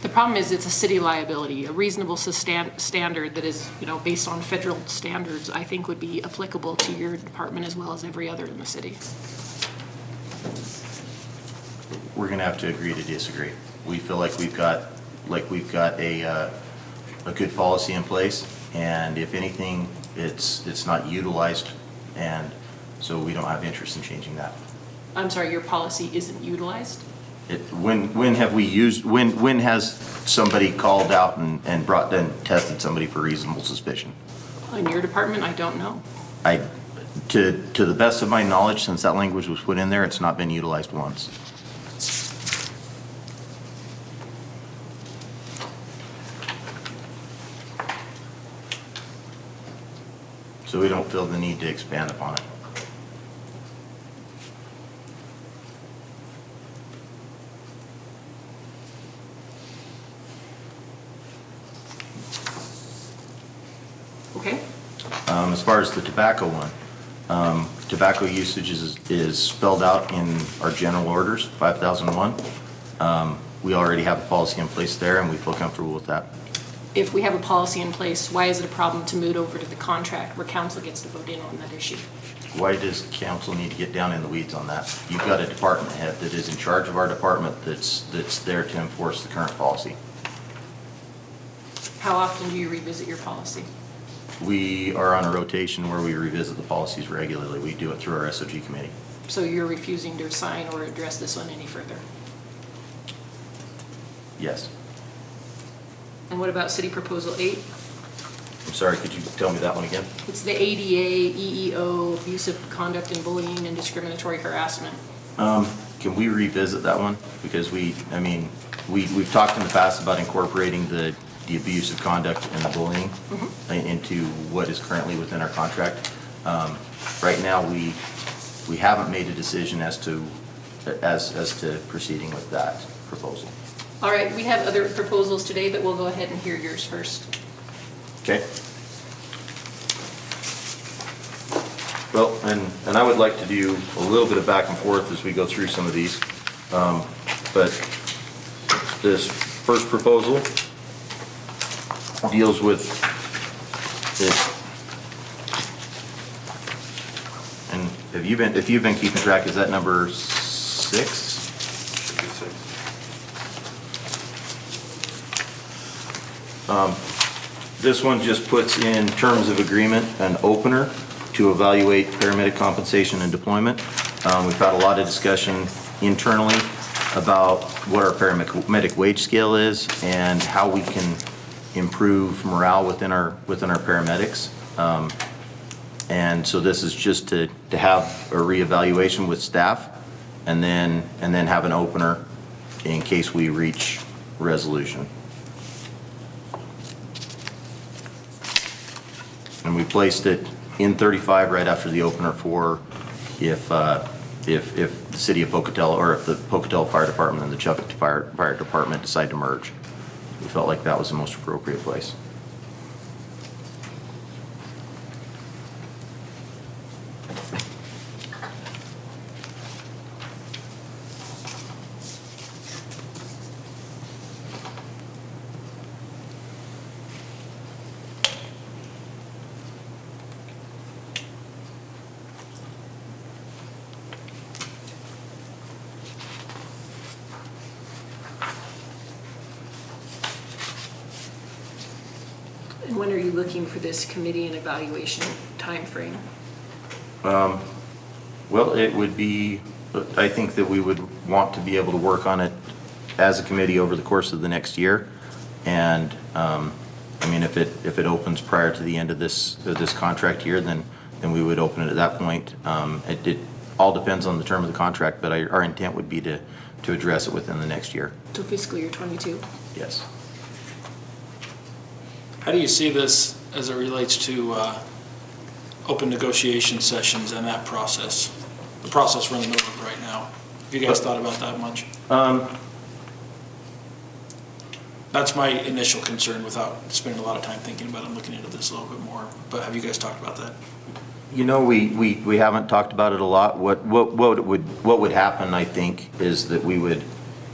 A: The problem is it's a city liability. A reasonable standard that is, you know, based on federal standards, I think would be applicable to your department as well as every other in the city.
B: We're gonna have to agree to disagree. We feel like we've got a good policy in place, and if anything, it's not utilized, and so we don't have interest in changing that.
A: I'm sorry, your policy isn't utilized?
B: When has somebody called out and brought and tested somebody for reasonable suspicion?
A: In your department, I don't know.
B: To the best of my knowledge, since that language was put in there, it's not been utilized once. So we don't feel the need to expand upon it.
A: Okay?
B: As far as the tobacco one, tobacco usage is spelled out in our general orders, 5001. We already have a policy in place there, and we feel comfortable with that.
A: If we have a policy in place, why is it a problem to move over to the contract where council gets to vote in on that issue?
B: Why does council need to get down in the weeds on that? You've got a department head that is in charge of our department that's there to enforce the current policy.
A: How often do you revisit your policy?
B: We are on a rotation where we revisit the policies regularly. We do it through our SOG committee.
A: So you're refusing to assign or address this one any further?
B: Yes.
A: And what about city proposal 8?
B: I'm sorry, could you tell me that one again?
A: It's the ADA, EEO, abusive conduct and bullying and discriminatory harassment.
B: Can we revisit that one? Because we've talked in the past about incorporating the abusive conduct and the bullying into what is currently within our contract. Right now, we haven't made a decision as to proceeding with that proposal.
A: All right, we have other proposals today, but we'll go ahead and hear yours first.
B: Okay. Well, and I would like to do a little bit of back and forth as we go through some of these. But this first proposal deals with it. And if you've been keeping track, is that number 6? This one just puts in terms of agreement an opener to evaluate paramedic compensation and deployment. We've had a lot of discussion internally about what our paramedic wage scale is and how we can improve morale within our paramedics. And so this is just to have a reevaluation with staff and then have an opener in case we reach resolution. And we placed it in 35 right after the opener for if the city of Pocatello or if the Pocatello Fire Department and the Chubbuck Fire Department decide to merge. We felt like that was the most appropriate place.
A: And when are you looking for this committee and evaluation timeframe?
B: Well, it would be, I think that we would want to be able to work on it as a committee over the course of the next year. And, I mean, if it opens prior to the end of this contract year, then we would open it at that point. It all depends on the term of the contract, but our intent would be to address it within the next year.
A: So fiscal year '22?
B: Yes.
D: How do you see this as it relates to open negotiation sessions and that process? The process running over right now. Have you guys thought about that much? That's my initial concern without spending a lot of time thinking about it. I'm looking into this a little bit more. But have you guys talked about that?
B: You know, we haven't talked about it a lot. What would happen, I think, is that we would,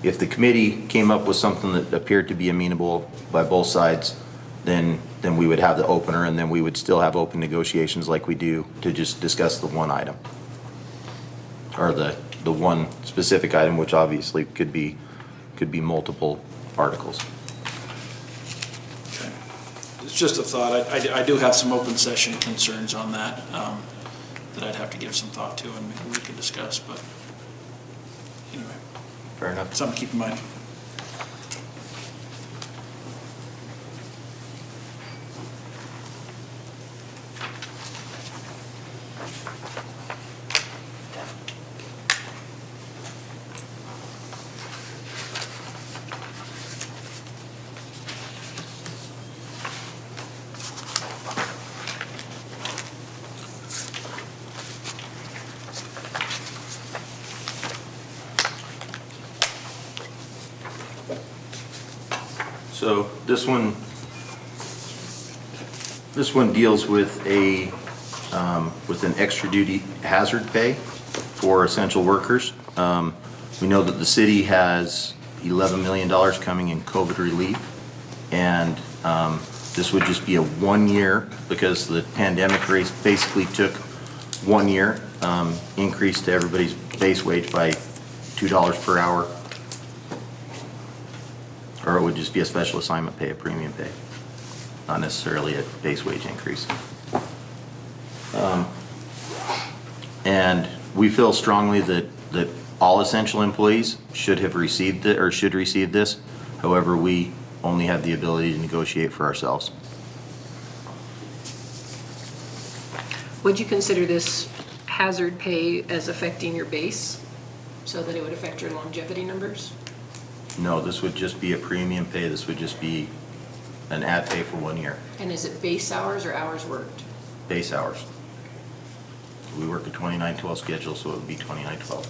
B: if the committee came up with something that appeared to be amenable by both sides, then we would have the opener, and then we would still have open negotiations like we do to just discuss the one item. Or the one specific item, which obviously could be multiple articles.
D: Okay. It's just a thought. I do have some open session concerns on that, that I'd have to give some thought to, and maybe we can discuss, but anyway,
B: Fair enough.
D: something to keep in mind.
B: So this one deals with an extra duty hazard pay for essential workers. We know that the city has $11 million coming in COVID relief, and this would just be a 1 year, because the pandemic race basically took 1 year, increase to everybody's base wage by $2 per hour. Or it would just be a special assignment pay, a premium pay, not necessarily a base wage increase. And we feel strongly that all essential employees should have received it, or should receive this. However, we only have the ability to negotiate for ourselves.
A: Would you consider this hazard pay as affecting your base, so that it would affect your longevity numbers?
B: No, this would just be a premium pay. This would just be an ad pay for 1 year,
A: And is it base hours or hours worked?
B: base hours. We work a 29/12 schedule, so it would be 29/12.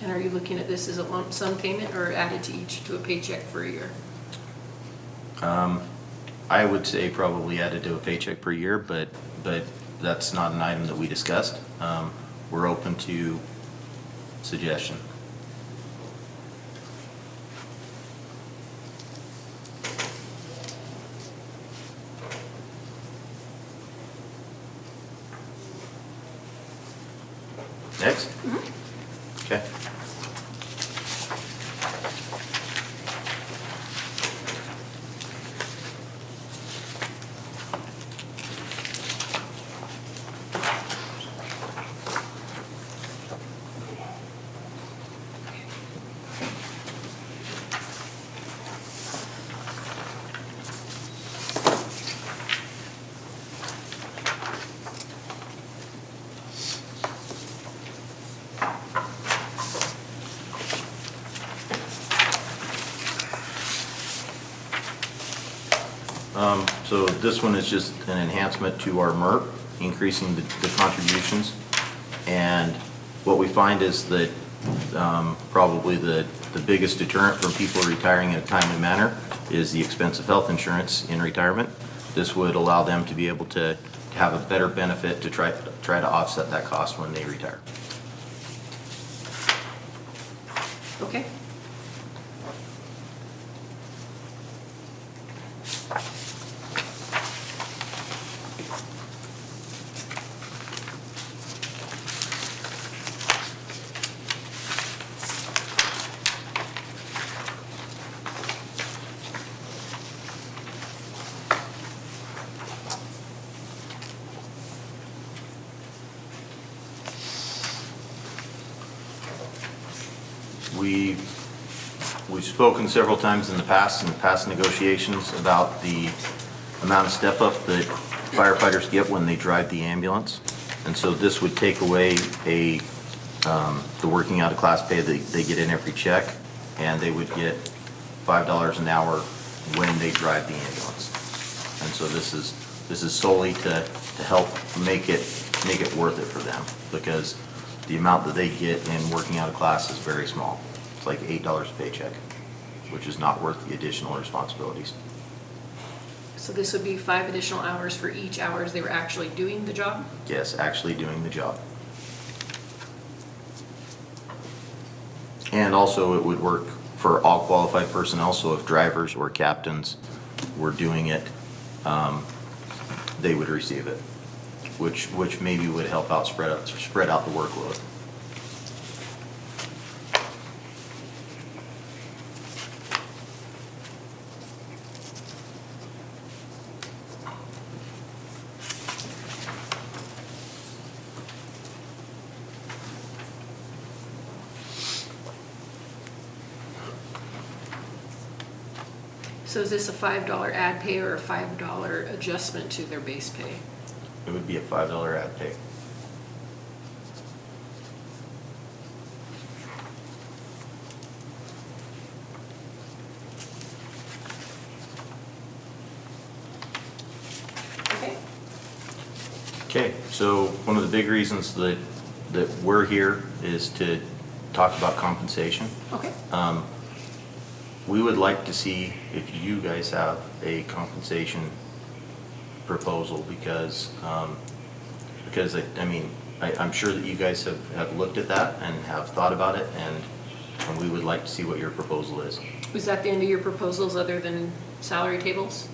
A: And are you looking at this as a lump sum payment or added to each to a paycheck for a year?
B: I would say probably added to a paycheck per year, but that's not an item that we discussed. We're open to suggestion. Next? Okay. So this one is just an enhancement to our MERP, increasing the contributions. And what we find is that probably the biggest deterrent from people retiring in a timely manner is the expense of health insurance in retirement. This would allow them to be able to have a better benefit to try to offset that cost when they retire.
A: Okay.
B: we've spoken several times in past negotiations about the amount of step-up that firefighters get when they drive the ambulance. And so this would take away the working out of class pay that they get in every check, and they would get $5 an hour when they drive the ambulance. And so this is solely to help make it worth it for them, because the amount that they get in working out of class is very small. It's like $8 a paycheck, which is not worth the additional responsibilities.
A: So this would be 5 additional hours for each hours they were actually doing the job?
B: Yes, actually doing the job. And also it would work for all qualified personnel, so if drivers or captains were doing it, they would receive it, which maybe would help out spread out the workload.
A: So is this a $5 ad pay or a $5 adjustment to their base pay?
B: It would be a $5 ad pay.
A: Okay.
B: Okay, so one of the big reasons that we're here is to talk about compensation.
A: Okay.
B: We would like to see if you guys have a compensation proposal, because I'm sure that you guys have looked at that and have thought about it, and we would like to see what your proposal is.
A: Was that the end of your proposals other than salary tables?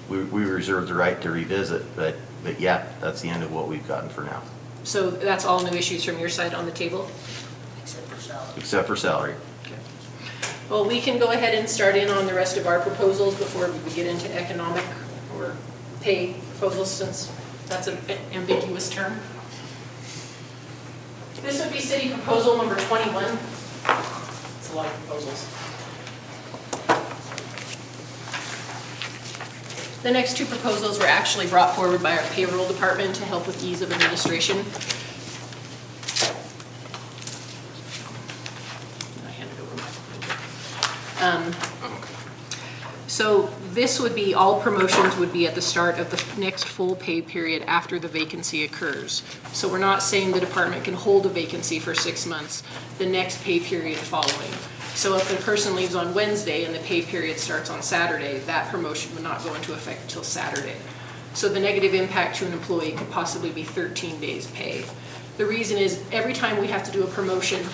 B: We reserve the right to revisit, but yeah, that's the end of what we've gotten for now,
A: So that's all new issues from your side on the table?
E: Except for salary.
B: except for salary.
A: Well, we can go ahead and start in on the rest of our proposals before we get into economic or pay proposals, since that's an ambiguous term. This would be city proposal number 21. It's a lot of proposals. The next two proposals were actually brought forward by our payroll department to help with ease of administration. I handed over my proposal. So this would be, all promotions would be at the start of the next full pay period after the vacancy occurs. So we're not saying the department can hold a vacancy for 6 months, the next pay period following. So if a person leaves on Wednesday and the pay period starts on Saturday, that promotion would not go into effect until Saturday. So the negative impact to an employee could possibly be 13 days pay. The reason is every time we have to do a promotion,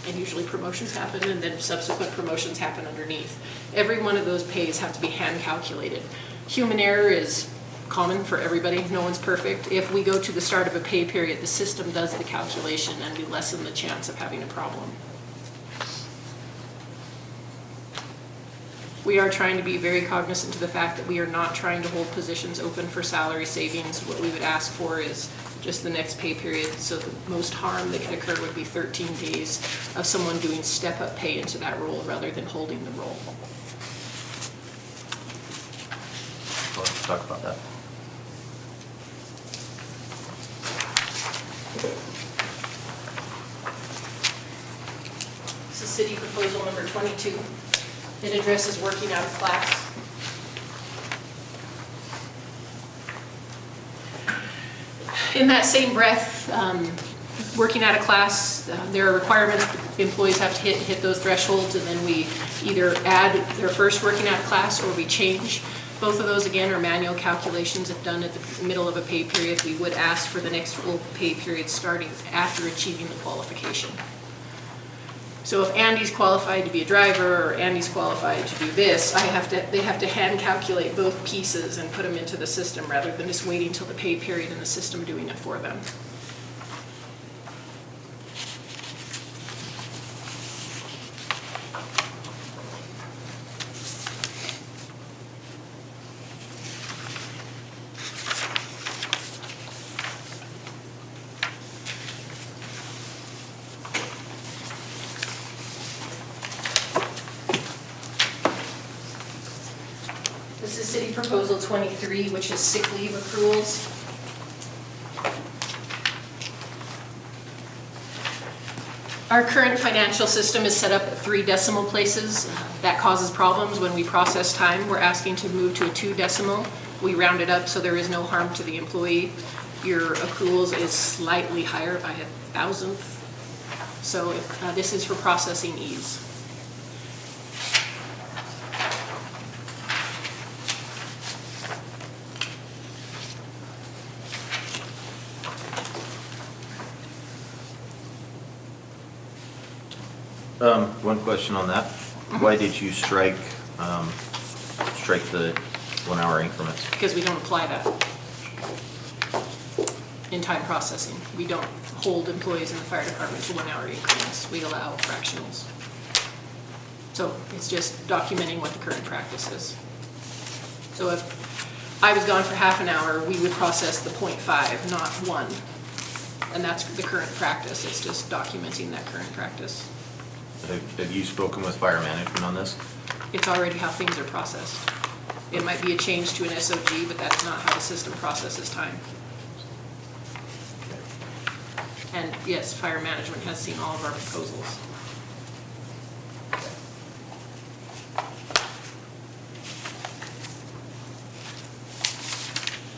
A: and usually promotions happen and then subsequent promotions happen underneath, every one of those pays have to be hand calculated. Human error is common for everybody, no one's perfect. If we go to the start of a pay period, the system does the calculation and we lessen the chance of having a problem. We are trying to be very cognizant of the fact that we are not trying to hold positions open for salary savings. What we would ask for is just the next pay period, so the most harm that can occur would be 13 days of someone doing step-up pay into that role rather than holding the role.
B: So let's talk about that.
A: This is city proposal number 22. It addresses working out of class. In that same breath, working out of class, there are requirements employees have to hit those thresholds, and then we either add their first working out of class or we change. Both of those, again, are manual calculations if done at the middle of a pay period. We would ask for the next full pay period starting after achieving the qualification. So if Andy's qualified to be a driver or Andy's qualified to do this, they have to hand calculate both pieces and put them into the system rather than just waiting till the pay period and the system doing it for them. This is City Proposal 23, which is sick leave accruals. Our current financial system is set up at 3 decimal places. That causes problems when we process time. We're asking to move to a 2 decimal. We round it up so there is no harm to the employee. Your accruals is slightly higher by 1,000th. So this is for processing ease.
B: One question on that. Why did you strike the 1 hour increments?
A: Because we don't apply that in time processing. We don't hold employees in the fire department to 1 hour increments. We allow fractionals. So it's just documenting what the current practice is. So if I was gone for half an hour, we would process the 0.5, not 1. And that's the current practice. It's just documenting that current practice.
B: Have you spoken with fire management on this?
A: It's already how things are processed. It might be a change to an SOG, but that's not how the system processes time. And yes, fire management has seen all of our proposals.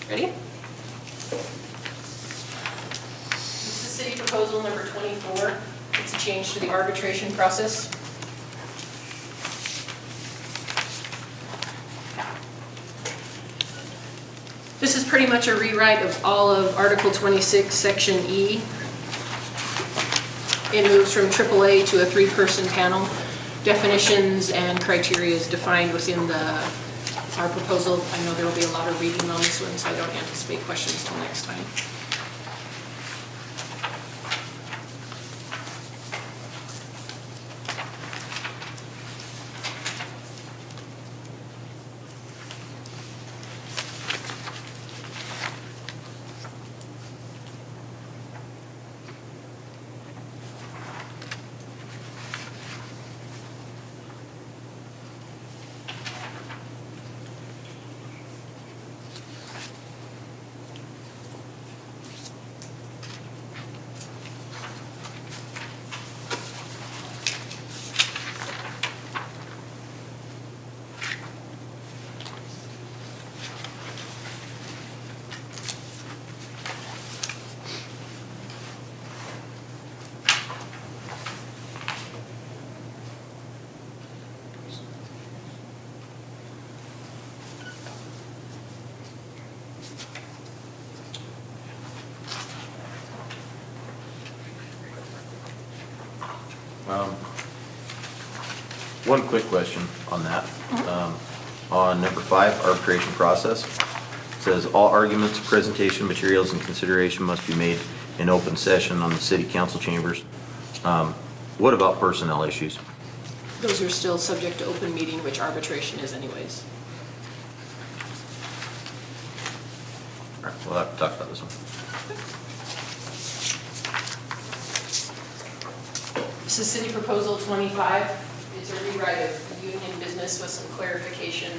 A: Ready? This is city proposal number 24. It's a change to the arbitration process. This is pretty much a rewrite of all of Article 26, Section E. It moves from AAA to a 3-person panel. Definitions and criteria is defined within our proposal. I know there will be a lot of reading on this one, so I don't anticipate questions till next time.
B: One quick question on that. On number 5, arbitration process, it says all arguments, presentation materials, and consideration must be made in open session on the city council chambers. What about personnel issues?
A: Those are still subject to open meeting, which arbitration is anyways.
B: All right, we'll have to talk about this one.
A: This is city proposal 25. It's a rewrite of union business with some clarification.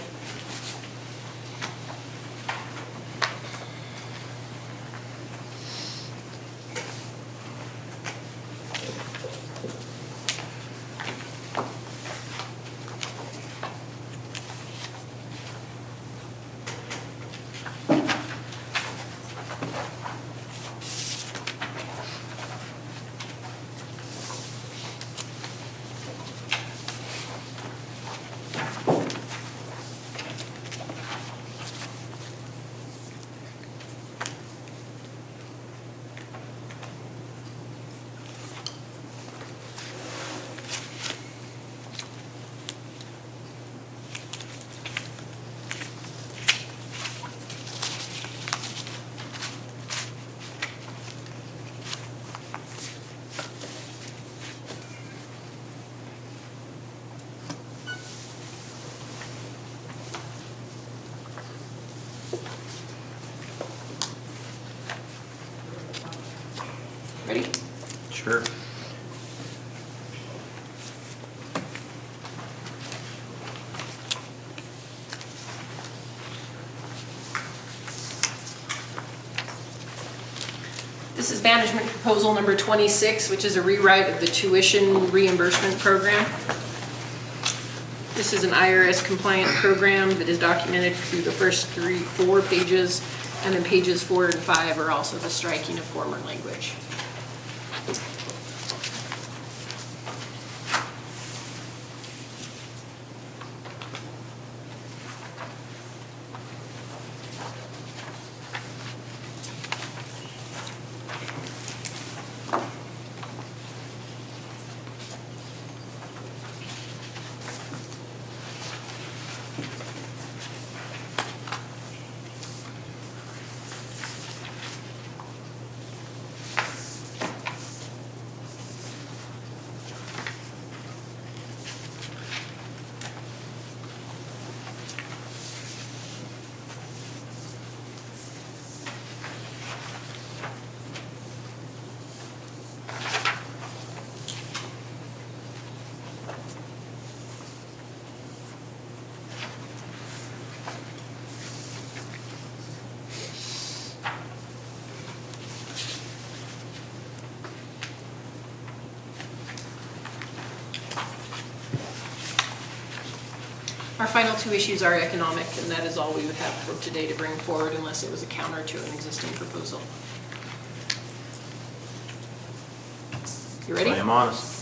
A: Ready?
B: Sure.
A: This is management proposal number 26, which is a rewrite of the tuition reimbursement program. This is an IRS compliant program that is documented through the first 4 pages, and then pages 4 and 5 are also the striking of former language. Our final 2 issues are economic, and that is all we would have for today to bring forward unless it was a counter to an existing proposal. You ready?
B: I am honest.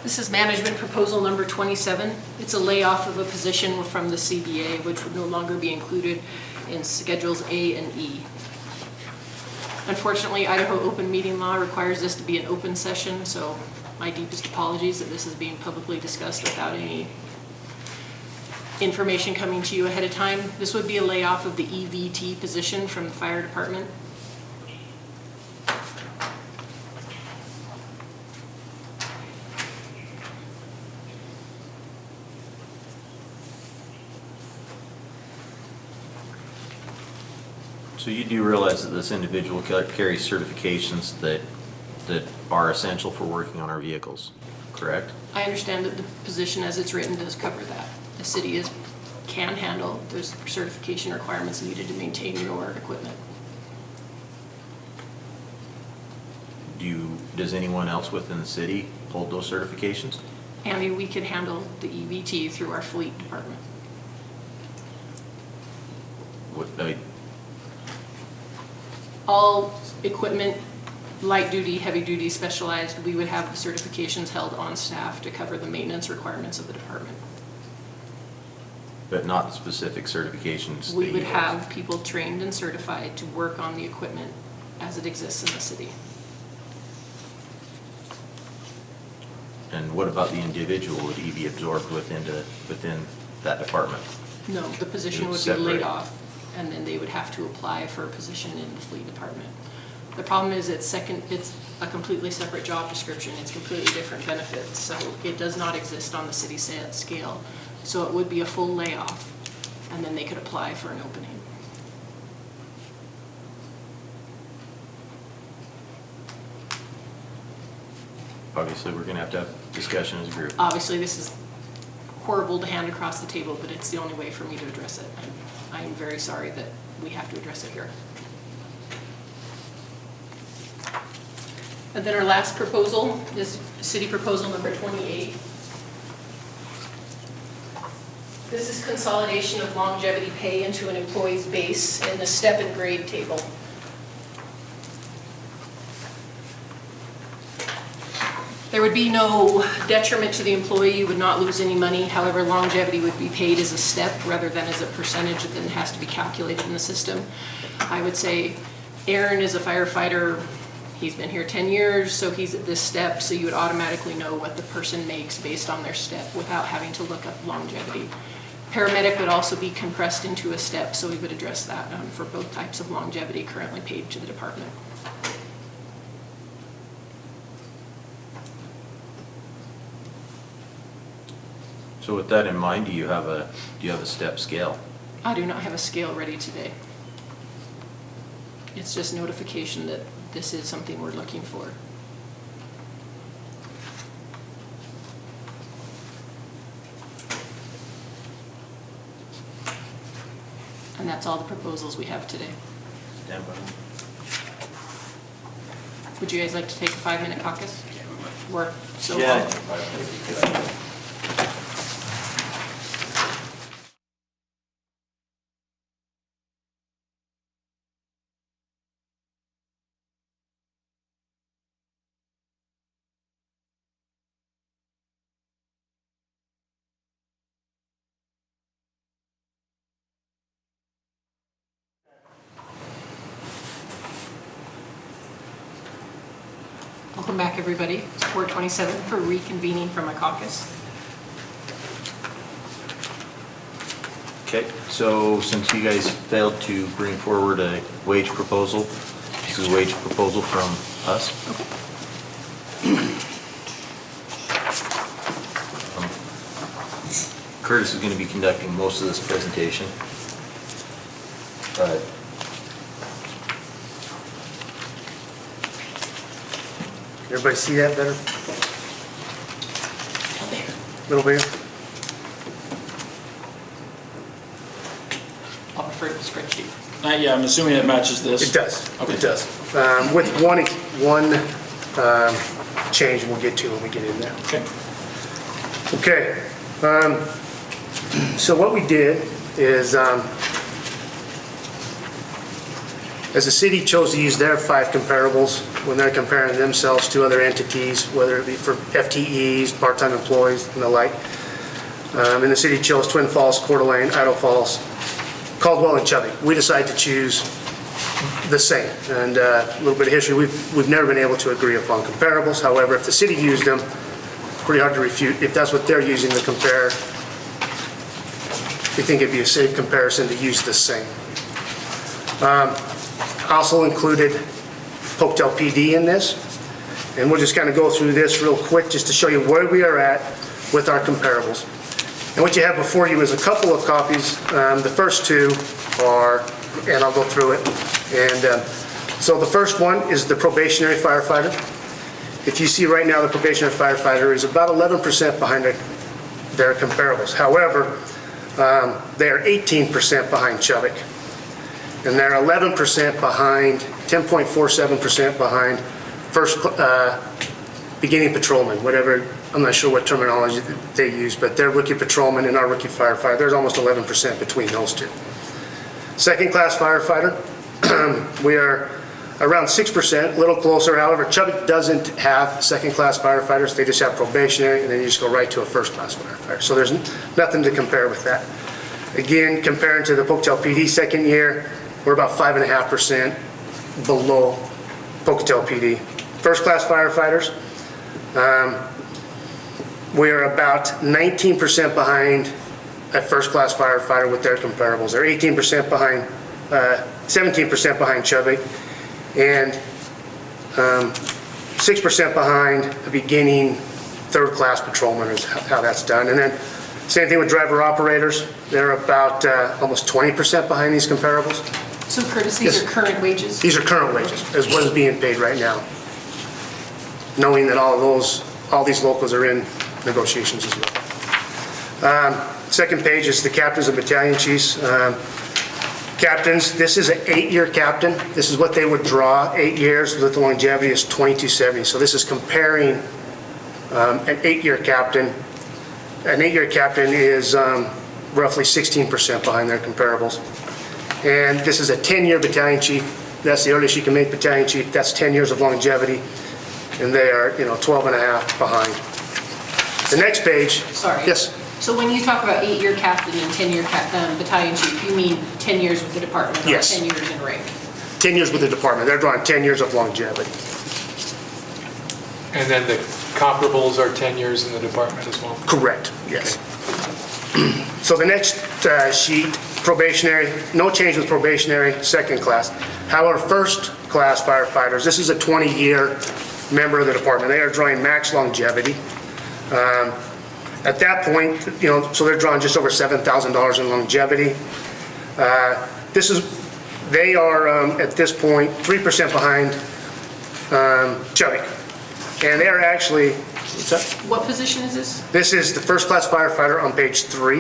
A: This is management proposal number 27. It's a layoff of a position from the CBA, which would no longer be included in Schedules A and E. Unfortunately, Idaho open meeting law requires this to be an open session, so my deepest apologies that this is being publicly discussed without any information coming to you ahead of time. This would be a layoff of the EVT position from the fire department.
B: So you do realize that this individual carries certifications that are essential for working on our vehicles, correct?
A: I understand that the position as it's written does cover that. The city can handle those certification requirements needed to maintain your equipment.
B: Does anyone else within the city hold those certifications?
A: Andy, we could handle the EVT through our fleet department. All equipment, light duty, heavy duty, specialized, we would have certifications held on staff to cover the maintenance requirements of the department.
B: But not specific certifications?
A: We
B: that
A: would
B: you
A: have people trained and certified to work on the equipment as it exists in the city.
B: And what about the individual? Would he be absorbed within that department?
A: No, the position would be
B: Separate.
A: laid off, and then they would have to apply for a position in the fleet department. The problem is it's a completely separate job description. It's completely different benefits, so it does not exist on the city scale. So it would be a full layoff, and then they could apply for an opening.
B: Obviously, we're going to have discussion as a group.
A: Obviously, this is horrible to hand across the table, but it's the only way for me to address it. I am very sorry that we have to address it here. And then our last proposal is city proposal number 28. This is consolidation of longevity pay into an employee's base in the step and grade table. There would be no detriment to the employee, you would not lose any money. However, longevity would be paid as a step rather than as a percentage that then has to be calculated in the system. I would say Aaron is a firefighter. He's been here 10 years, so he's at this step, so you would automatically know what the person makes based on their step without having to look up longevity. Paramedic would also be compressed into a step, so we would address that for both types of longevity currently paid to the department.
B: So with that in mind, do you have a step scale?
A: I do not have a scale ready today. It's just notification that this is something we're looking for. And that's all the proposals we have today.
B: Stand by.
A: Would you guys like to take a 5-minute caucus? Work so
B: Yeah.
A: long? Welcome back, everybody. It's 4:27 for reconvening from a caucus.
B: Okay, so since you guys failed to bring forward a wage proposal, this is a wage proposal from us. Curtis is going to be conducting most of this presentation. But
H: Everybody see that better? Little bit?
A: I'll refer to the spreadsheet.
D: Yeah, I'm assuming it matches this.
H: It does,
D: Okay.
H: it does. With one change we'll get to when we get in there.
D: Okay.
H: Okay, so what we did is, as the city chose to use their 5 comparables when they're comparing themselves to other entities, whether it be for FTEs, part-time employees, and the like. And the city chose Twin Falls, Coeur d'Alene, Idaho Falls, Caldwell, and Chubby. We decided to choose the same. And a little bit of history, we've never been able to agree upon comparables. However, if the city used them, pretty hard to refute. If that's what they're using to compare, we think it'd be a safe comparison to use the same. Also included Pocatello PD in this, and we'll just kind of go through this real quick just to show you where we are at with our comparables. And what you have before you is a couple of copies. The first 2 are, and I'll go through it. And so the first one is the probationary firefighter. If you see right now, the probationary firefighter is about 11% behind their comparables. However, they are 18% behind Chubbuck. And they're 11% behind, 10.47% behind first beginning patrolman, whatever, I'm not sure what terminology they use, but their rookie patrolman and our rookie firefighter, there's almost 11% between those 2. Second class firefighter, we are around 6%, a little closer. However, Chubbuck doesn't have second class firefighters, they just have probationary, and then you just go right to a first class firefighter. So there's nothing to compare with that. Again, comparing to the Pocatello PD second year, we're about 5.5% below Pocatello PD. First class firefighters, we are about 19% behind a first class firefighter with their comparables. They're 18% behind, 17% behind Chubbuck, and 6% behind a beginning third class patrolman is how that's done. And then same thing with driver operators. They're about almost 20% behind these comparables.
A: So Curtis, these
H: Yes.
A: are current wages?
H: These are current wages, as what is being paid right now. Knowing that all these locals are in negotiations as well. Second page is the captains and battalion chiefs. Captains, this is an 8-year captain. This is what they would draw, 8 years with the longevity is 2270. So this is comparing an 8-year captain. An 8-year captain is roughly 16% behind their comparables. And this is a 10-year battalion chief. That's the earliest you can make battalion chief. That's 10 years of longevity. And they are, 12 and a half behind. The next page.
A: Sorry.
H: Yes.
A: So when you talk about 8-year captain and 10-year battalion chief, you mean 10 years with the department, not
H: Yes.
A: 10 years in rank?
H: 10 years with the department. They're drawing 10 years of longevity.
I: And then the comparables are 10 years in the department as well?
H: Correct, yes. So the next sheet, probationary, no change with probationary, second class. However, first class firefighters, this is a 20-year member of the department. They are drawing max longevity. At that point, so they're drawing just over $7,000 in longevity. They are, at this point, 3% behind Chubbuck. And they're actually,
A: What position is this?
H: this is the first-class firefighter on page 3.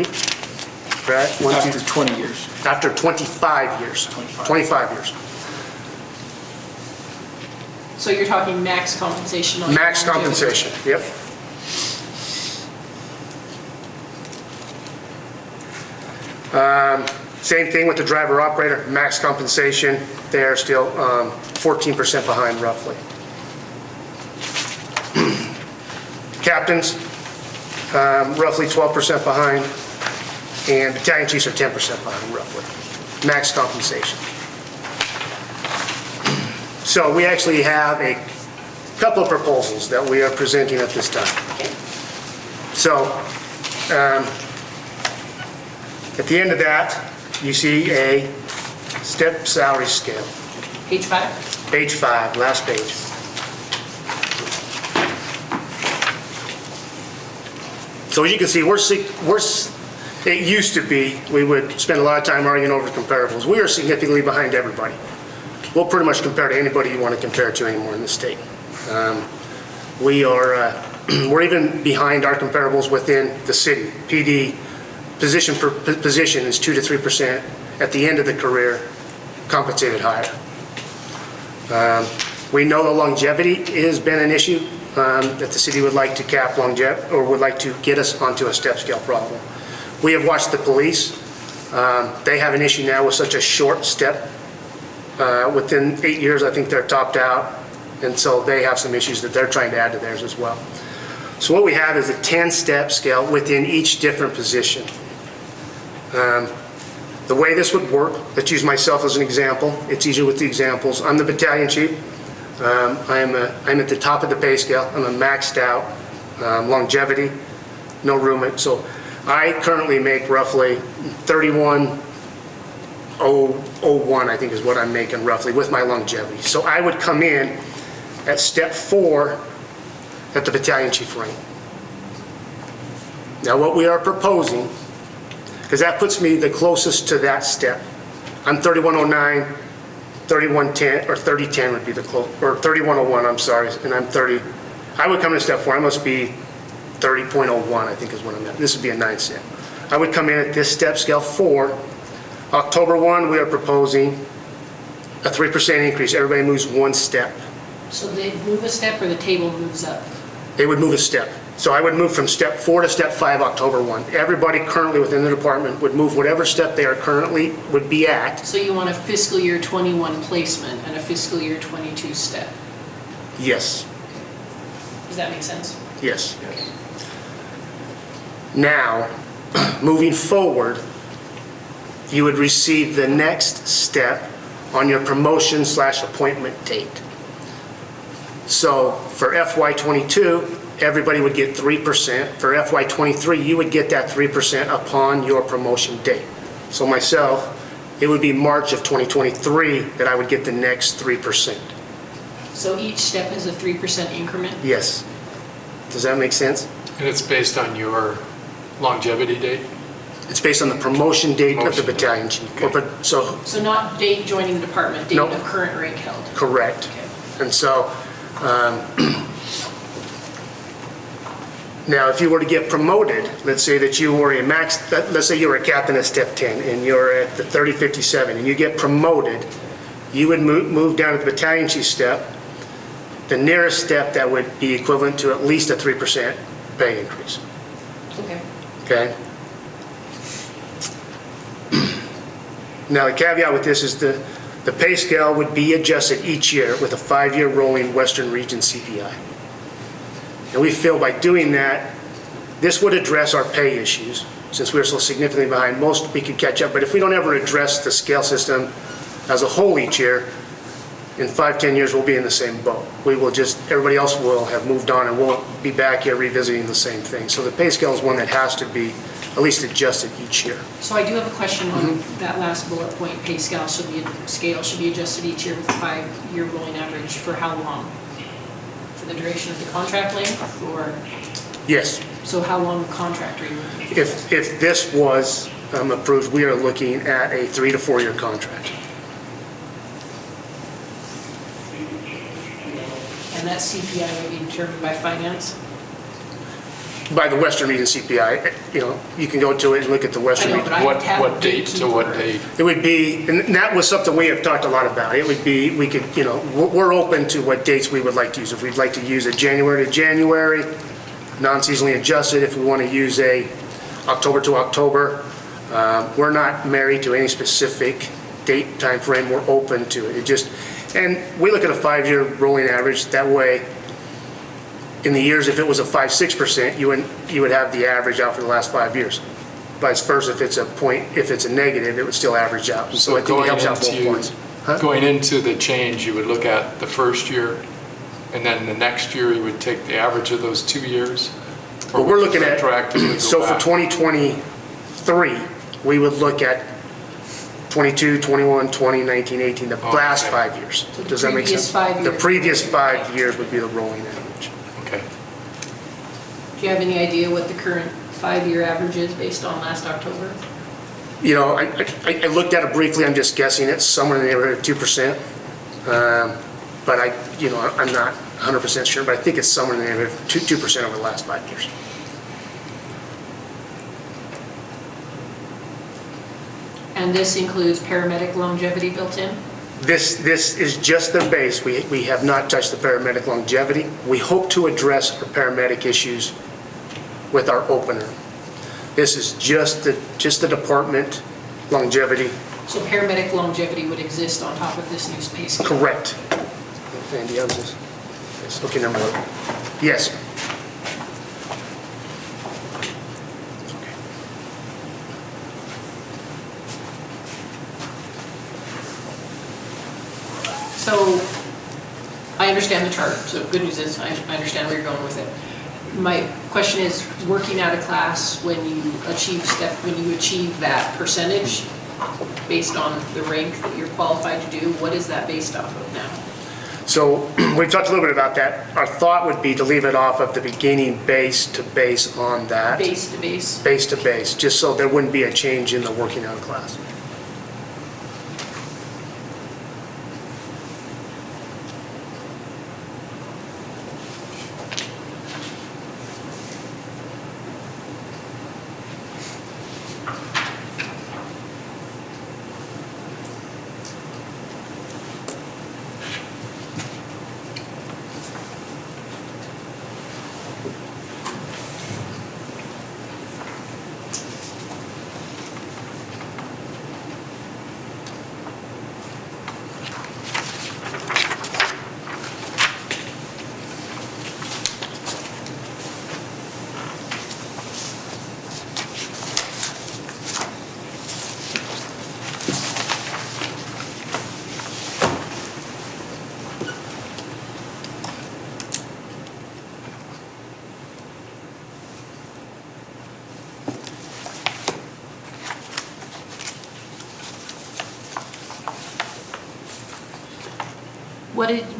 H: Right?
D: After 20 years.
H: After 25 years. 25 years.
A: So you're talking max compensation on.
H: Max
A: longevity.
H: compensation, yep. Same thing with the driver operator, max compensation, they're still 14% behind roughly. Captains, roughly 12% behind, and battalion chiefs are 10% behind roughly, max compensation. So we actually have a couple of proposals that we are presenting at this time. So, at the end of that, you see a step salary scale.
A: Page 5?
H: Page 5, last page. So as you can see, it used to be, we would spend a lot of time arguing over comparables. We are significantly behind everybody. We'll pretty much compare to anybody you want to compare to anymore in the state. We're even behind our comparables within the city. PD, position for position is 2 to 3% at the end of the career, compensated higher. We know the longevity has been an issue, that the city would like to cap longevity, or would like to get us onto a step scale problem. We have watched the police. They have an issue now with such a short step. Within 8 years, I think they're topped out, and so they have some issues that they're trying to add to theirs as well. So what we have is a 10-step scale within each different position. The way this would work, let's use myself as an example. It's easier with the examples. I'm the battalion chief. I'm at the top of the pay scale. I'm a maxed out longevity, no room. So I currently make roughly 31,001, I think is what I'm making roughly with my longevity. So I would come in at step 4 at the battalion chief rank. Now what we are proposing, because that puts me the closest to that step. I'm 3109, 3110, or 3010 would be the close, or 3101, I'm sorry, and I'm 30. I would come in step 4, I must be 30.01, I think is what I'm at. This would be a 9 step. I would come in at this step scale 4. October 1, we are proposing a 3% increase. Everybody moves 1 step.
A: So they move a step or the table moves up?
H: They would move a step. So I would move from step 4 to step 5, October 1. Everybody currently within the department would move whatever step they are currently would be at.
A: So you want a fiscal year 21 placement and a fiscal year 22 step?
H: Yes,
A: Does that make sense?
H: yes. Now, moving forward, you would receive the next step on your promotion/appointment date. So for FY22, everybody would get 3%. For FY23, you would get that 3% upon your promotion date. So myself, it would be March of 2023 that I would get the next 3%.
A: So each step is a 3% increment?
H: Yes. Does that make sense?
I: And it's based on your longevity date?
H: It's based on the promotion date of the
I: Promotion date.
H: battalion chief.
I: Okay.
H: So,
A: So not date joining the department, date
H: Nope.
A: of current rank held?
H: correct.
A: Okay.
H: And so, now if you were to get promoted, let's say that you were a max, let's say you were a captain at step 10 and you're at the 3057 and you get promoted, you would move down to the battalion chief step, the nearest step that would be equivalent to at least a 3% pay increase.
A: Okay.
H: Okay? Now, the caveat with this is the pay scale would be adjusted each year with a 5-year rolling Western Region CPI. And we feel by doing that, this would address our pay issues. Since we're so significantly behind, most we could catch up. But if we don't ever address the scale system as a whole each year, in 5-10 years, we'll be in the same boat. We will just, everybody else will have moved on and we'll be back here revisiting the same thing. So the pay scale is one that has to be at least adjusted each year.
A: So I do have a question on that last bullet point, pay scale should be adjusted each year with a 5-year rolling average for how long? For the duration of the contract length, or,
H: Yes.
A: so how long contract are you looking for?
H: If this was approved, we are looking at a 3 to 4 year contract.
A: that CPI would be determined by finance?
H: By the Western Region CPI, you can go to it and look at the
A: I
H: Western
A: know,
H: Region.
A: but I have to have a
I: What date to what
A: gatekeeper.
I: date?
H: It would be, and that was something we have talked a lot about. It would be, we could, we're open to what dates we would like to use. If we'd like to use a January to January, non-seasonally adjusted, if we want to use a October to October, we're not married to any specific date, time frame. We're open to it. And we look at a 5-year rolling average. That way, in the years, if it was a 5-6%, you would have the average out for the last 5 years. Vice versa, if it's a negative, it would still average out. So I think it helps out both points.
I: Going into the change, you would look at the first year, and then the next year, you would take the average of those 2 years? Or
H: What we're
I: would you
H: looking at,
I: retroactively go
H: so for
I: back?
H: 2023, we would look at 22, 21, 20, 19, 18, the
I: Oh,
H: last
I: okay.
H: 5 years.
A: So the
H: Does that make
A: previous
H: sense?
A: 5
H: The
A: years.
H: previous 5 years would be the rolling average.
I: Okay.
A: Do you have any idea what the current 5-year average is based on last October?
H: I looked at it briefly, I'm just guessing it's somewhere in the neighborhood of 2%. But I'm not 100% sure, but I think it's somewhere in the neighborhood of 2% over the last 5 years.
A: And this includes paramedic longevity built in?
H: This is just the base. We have not touched the paramedic longevity. We hope to address our paramedic issues with our opener. This is just the department longevity.
A: So paramedic longevity would exist on top of this new pay scale?
H: Correct. Andy, I was just, yes, okay, number one. Yes.
A: So I understand the chart, so good news is I understand where you're going with it. My question is, working out of class, when you achieve that percentage based on the rank that you're qualified to do, what is that based off of now?
H: So we've talked a little bit about that. Our thought would be to leave it off of the beginning base to base on that.
A: Base to base?
H: Base to base, just so there wouldn't be a change in the working out of class.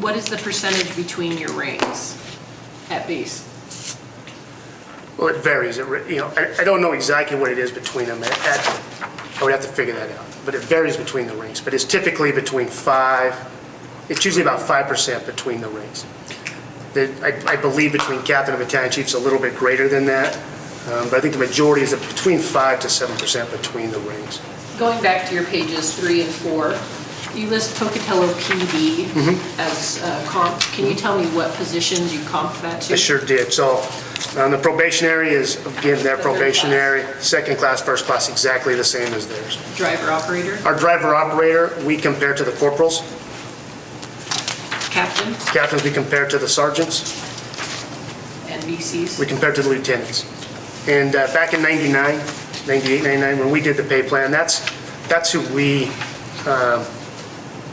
A: What is the percentage between your ranks at base?
H: Well, it varies. I don't know exactly what it is between them. I would have to figure that out. But it varies between the ranks. But it's typically between 5, it's usually about 5% between the ranks. I believe between captain and battalion chief's a little bit greater than that. But I think the majority is between 5 to 7% between the ranks.
A: Going back to your pages 3 and 4, you list Pocatello PD as comp. Can you tell me what positions you comped that to?
H: I sure did. So the probationary is, again, their
A: The third
H: probationary, second class, first class, exactly the same as theirs.
A: Driver operator,
H: Our driver operator, we compare to the corporals.
A: captain,
H: Captains, we compare to the sergeants.
A: and VCs?
H: We compare to the lieutenants. And back in 99, 98, 99, when we did the pay plan, that's who we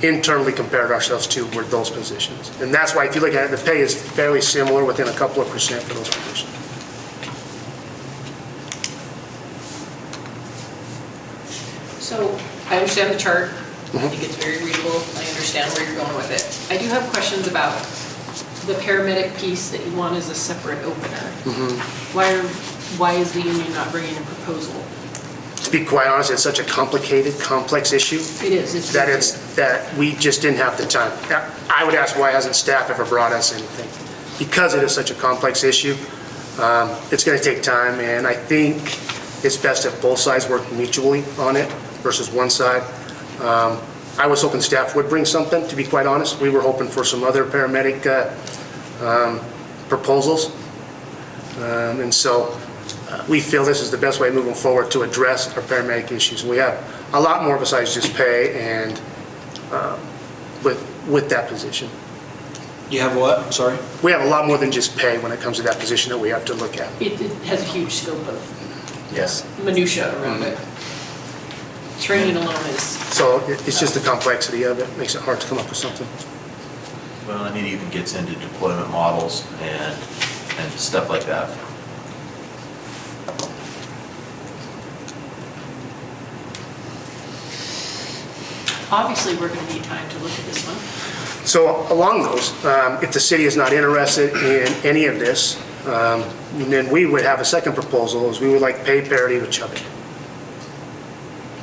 H: internally compared ourselves to, were those positions. And that's why if you look at it, the pay is fairly similar, within a couple of percent for those positions.
A: So I understand the chart. I think it's very readable. I understand where you're going with it. I do have questions about the paramedic piece that you want as a separate opener. Why is the union not bringing a proposal
H: to be quite honest, it's such a complicated, complex issue
A: It is, it's.
H: that we just didn't have the time. I would ask, why hasn't staff ever brought us anything? Because it is such a complex issue, it's going to take time, and I think it's best if both sides work mutually on it versus one side. I was hoping staff would bring something, to be quite honest. We were hoping for some other paramedic proposals. And so we feel this is the best way moving forward to address our paramedic issues. We have a lot more besides just pay and with that position.
D: You have what? Sorry?
H: We have a lot more than just pay when it comes to that position that we have to look at.
A: It has a huge scope of
B: Yes.
A: minutia around it. Training alone is,
H: So it's just the complexity of it, makes it hard to come up with something.
B: Well, I mean, it even gets into deployment models and stuff like that.
A: obviously, we're going to need time to look at this one.
H: So along those, if the city is not interested in any of this, then we would have a second proposal, is we would like pay parity with Chubbuck.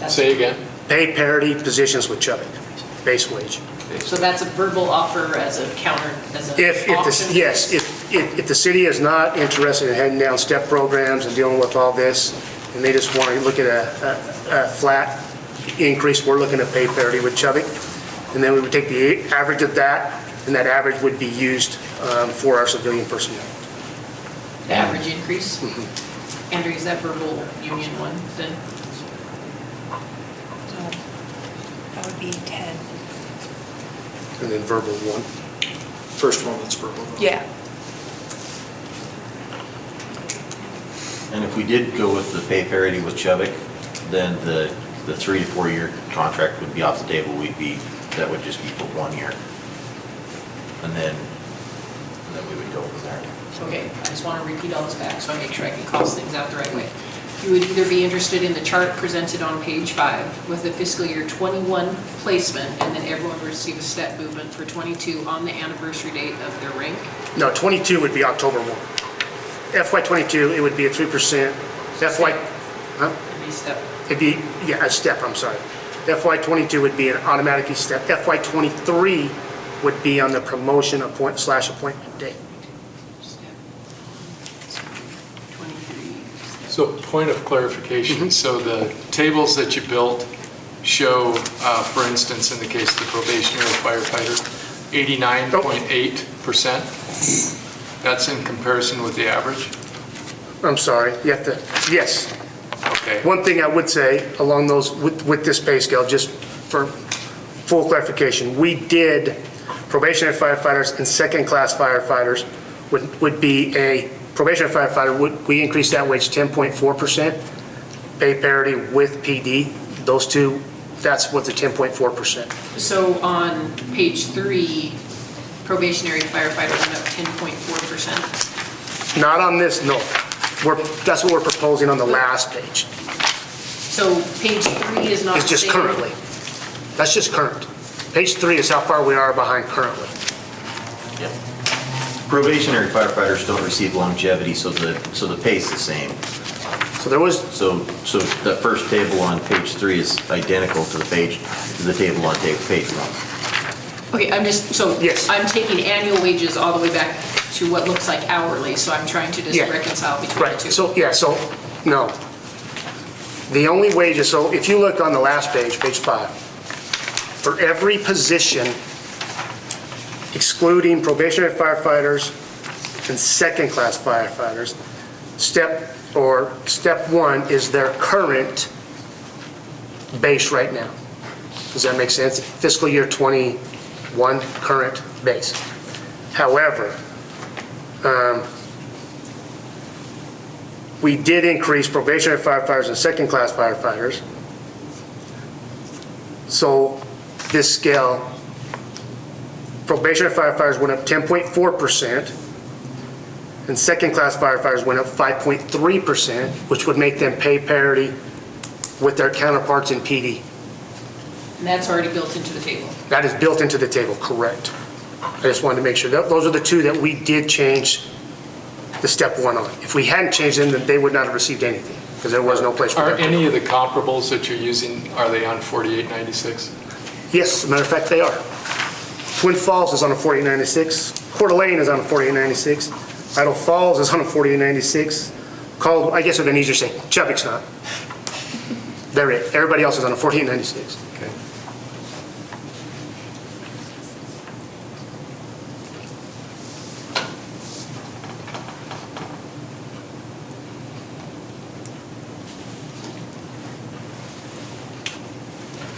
I: Say again?
H: Pay parity positions with Chubbuck, base wage.
A: So that's a verbal offer as a counter, as an option?
H: Yes, if the city is not interested in heading down step programs and dealing with all this, and they just want to look at a flat increase, we're looking at pay parity with Chubbuck. And then we would take the average of that, and that average would be used for our civilian personnel.
A: The average increase?
H: Mm-hmm.
A: Andrew, is that verbal union one then?
J: That would be 10.
H: And then verbal one.
D: First one that's verbal.
J: Yeah.
B: And if we did go with the pay parity with Chubbuck, then the 3 to 4 year contract would be off the table. That would just be for 1 year. And then we would go from there.
A: Okay, I just want to repeat all this back so I make sure I can cost things out the right way. You would either be interested in the chart presented on page 5 with the fiscal year 21 placement, and then everyone would receive a step movement for 22 on the anniversary date of their rank.
H: No, 22 would be October 1. FY 22, it would be a 3%. It'd be, a step, I'm sorry. FY 22 would be an automatic step. FY 23 would be on the promotion appointment date.
A: Step 23.
I: So point of clarification, so the tables that you built show, for instance, in the case of the probationary firefighter, 89.8%. That's in comparison with the average?
H: I'm sorry, you have to, yes.
I: Okay.
H: One thing I would say along those, with this pay scale, just for full clarification, we did probationary firefighters and second-class firefighters would be a, probationary firefighter, we increase that wage 10.4%, pay parity with PD, those two, that's what the 10.4%.
A: So on page 3, probationary firefighter went up 10.4%.
H: Not on this, no. That's what we're proposing on the last page.
A: So page 3 is not.
H: It's just
A: saying-
H: currently. That's just current. Page 3 is how far we are behind currently.
B: Yep. Probationary firefighters don't receive longevity, so the pay's the same.
H: So there was,
B: So that first table on page 3 is identical to the table on page 1.
A: Okay,
H: Yes.
A: I'm taking annual wages all the way back to what looks like hourly, so I'm trying to just
H: Yeah.
A: reconcile between the
H: right,
A: two.
H: so, no. The only wages, so if you look on the last page, page 5, for every position excluding probationary firefighters and second-class firefighters, step 1 is their current base right now. Does that make sense? Fiscal year 21 current base. However, we did increase probationary firefighters and second-class firefighters. So this scale, probationary firefighters went up 10.4%, and second-class firefighters went up 5.3%, which would make them pay parity with their counterparts in PD.
A: And that's already built into the table.
H: That is built into the table, correct. I just wanted to make sure, those are the two that we did change the step 1 on. If we hadn't changed them, then they would not have received anything. because there was no place for
I: Are
H: them to
I: any
H: go.
I: of the comparables that you're using, are they on 4896?
H: Yes, as a matter of fact, they are. Twin Falls is on a 4896. Coeur d'Alene is on a 4896. Idle Falls is on a 4896. I guess it would have been easier to say, Chubbuck's not. They're it. Everybody else is on a 4896.
I: Okay.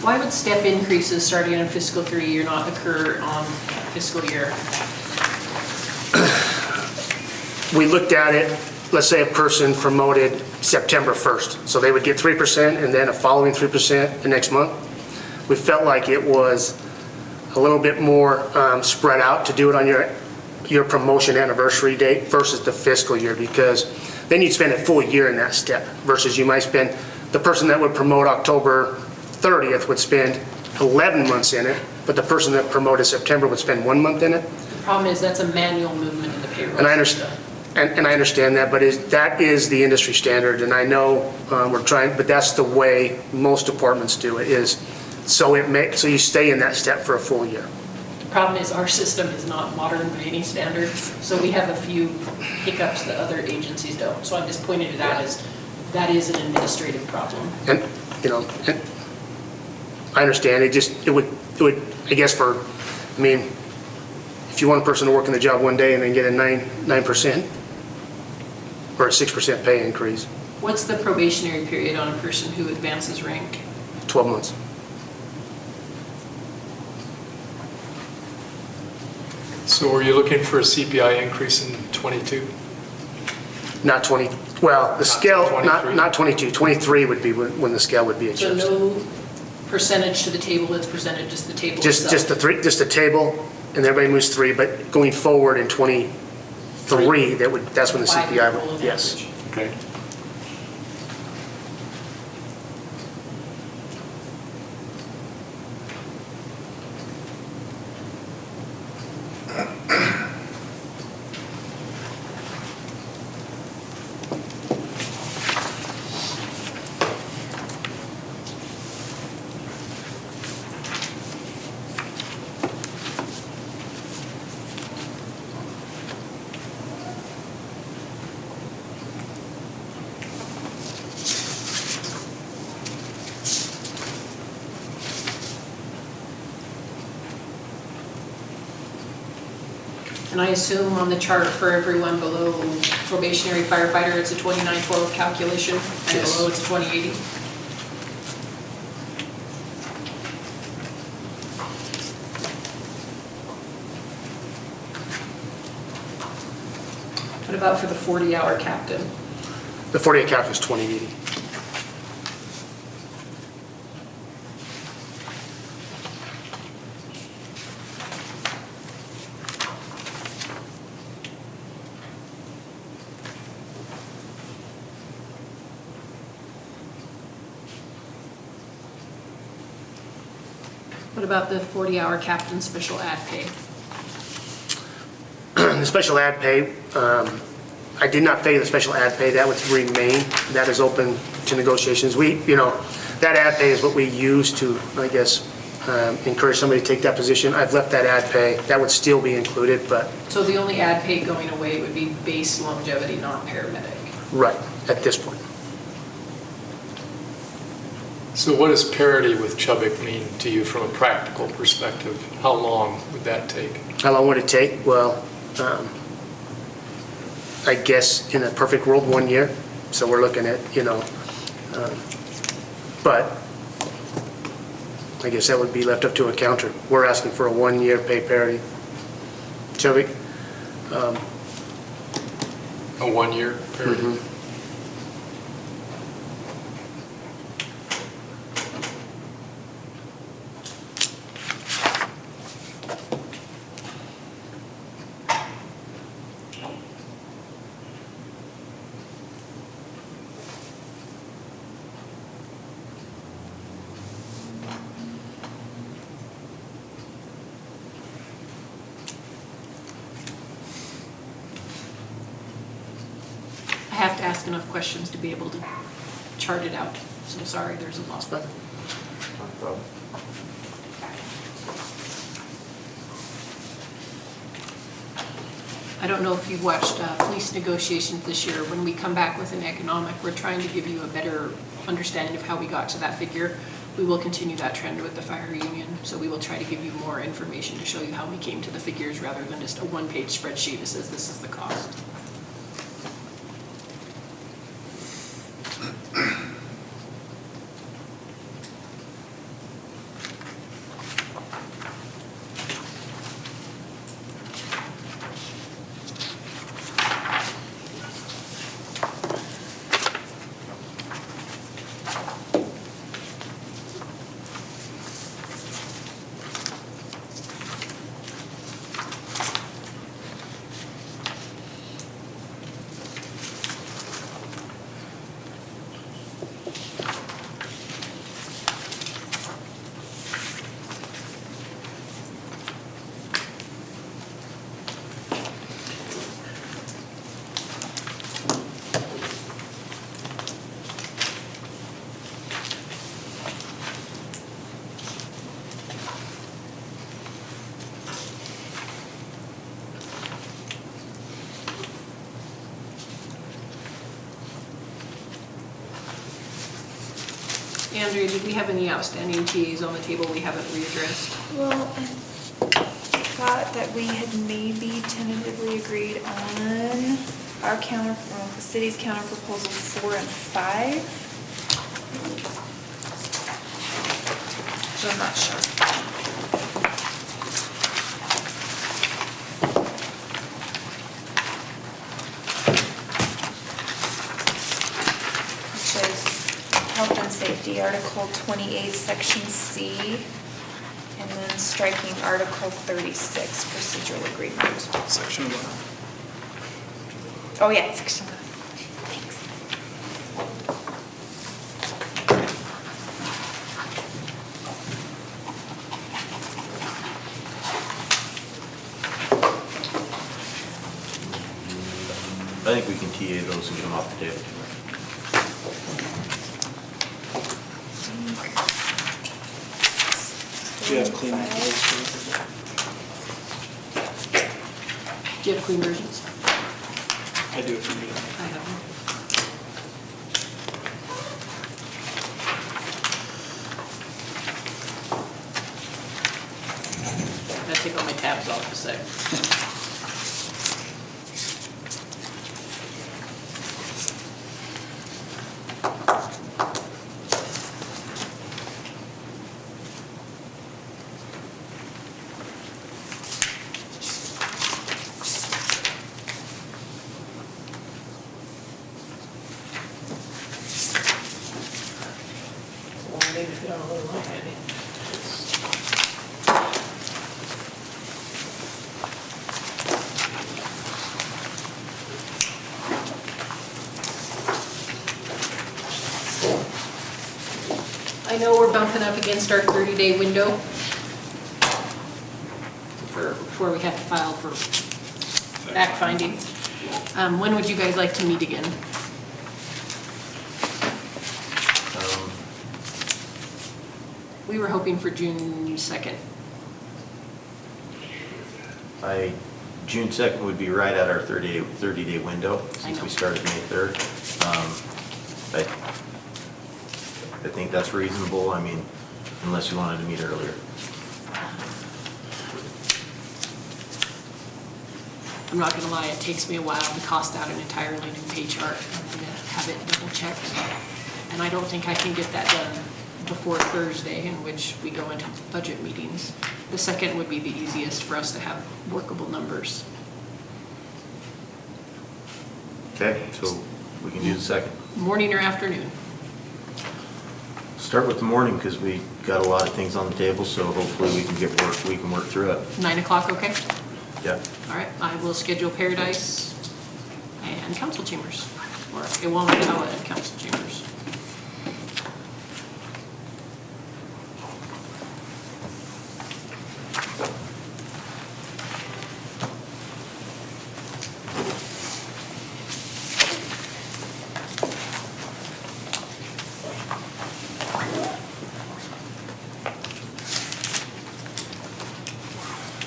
A: Why would step increases starting in fiscal year not occur on fiscal year?
H: We looked at it, let's say a person promoted September 1st, so they would get 3% and then a following 3% the next month. We felt like it was a little bit more spread out to do it on your promotion anniversary date versus the fiscal year, because then you'd spend a full year in that step versus you might spend, the person that would promote October 30th would spend 11 months in it, but the person that promoted September would spend 1 month in it.
A: The problem is that's a manual movement in the payroll
H: And I
A: system.
H: understand. And I understand that, but that is the industry standard, and I know we're trying, but that's the way most departments do it, is so you stay in that step for a full year.
A: The problem is our system is not modern by any standard, so we have a few hiccups that other agencies don't. So I'm just pointing it out as that is an administrative problem.
H: And, and I understand, it would, I guess if you want a person to work in the job one day and then get a 9% or a 6% pay increase,
A: What's the probationary period on a person who advances rank?
H: 12 months.
I: So were you looking for a CPI increase in '22?
H: Not 20, well, the scale,
I: 23.
H: not 22, 23 would be when the scale would be
A: So
H: adjusted.
A: no percentage to the table that's presented, just the table itself?
H: Just the table, and everybody moves 3, but going forward in 23, that's when the
A: 5-year
H: CPI,
A: roll of
H: yes.
A: average.
I: Okay.
A: And I assume on the chart for everyone below probationary firefighter, it's a 2912 calculation, and
H: Yes.
A: below it's a 2080? What about for the 40-hour captain?
H: The 48 cap is 2080.
A: What about the 40-hour captain special ad pay?
H: The special ad pay, I did not pay the special ad pay, that would remain, that is open to negotiations. That ad pay is what we use to, I guess, encourage somebody to take that position. I've left that ad pay, that would still be included, but,
A: So the only ad pay going away would be base longevity, not paramedic.
H: right, at this point.
I: So what does parity with Chubbuck mean to you from a practical perspective? How long would that take?
H: How long would it take? Well, I guess in a perfect world, 1 year. So we're looking at, but I guess that would be left up to a counter. We're asking for a 1-year pay parity. Chubbuck?
I: A 1-year period?
A: I have to ask enough questions to be able to charted out. So sorry, there's a lot. I don't know if you've watched police negotiations this year. When we come back with an economic, we're trying to give you a better understanding of how we got to that figure. We will continue that trend with the fire union, so we will try to give you more information to show you how we came to the figures rather than just a one-page spreadsheet that says this is the cost. Andrea, did we have any outstanding TAs on the table we haven't readdressed?
J: Well, I thought that we had maybe tentatively agreed on our the city's counter proposal 4 and 5. So I'm not sure. Which is health and safety, Article 28, Section C, and then striking Article 36, procedural agreement.
D: Section 1.
J: Oh, yeah, Section 1. Thanks.
B: I think we can TA those and get them off the table.
D: Do you have clean?
A: Do you have clean versions?
D: I do if you need it.
A: I have them. I'm gonna take all my tabs off a sec. I know we're bumping up against our 30-day window before we have to file for fact finding. When would you guys like to meet again? We were hoping for June 2nd.
B: June 2nd would be right at our 30-day window, since we started May 3rd. I think that's reasonable, I mean, unless you wanted to meet earlier.
A: I'm not gonna lie, it takes me a while to cost out an entirely new pay chart. I'm gonna have it double checked. And I don't think I can get that done before Thursday, in which we go into budget meetings. The 2nd would be the easiest for us to have workable numbers.
B: Okay, so we can do the 2nd.
A: Morning or afternoon?
B: Start with the morning, because we got a lot of things on the table, so hopefully we can work through it.
A: 9 o'clock, okay?
B: Yeah.
A: All right, I will schedule Paradise and council chambers, or Iwanatala and council chambers.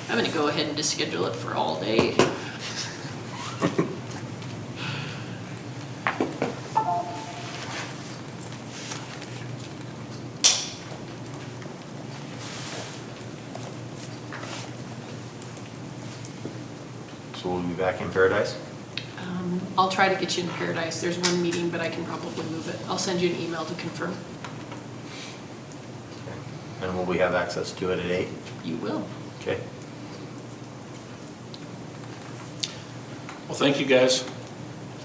A: I'm gonna go ahead and just schedule it for all day.
B: So we'll be back in Paradise?
A: I'll try to get you in Paradise. There's one meeting, but I can probably move it. I'll send you an email to confirm.
B: Okay. And will we have access to it at 8?
A: You will.
B: Okay.
D: Well, thank you, guys.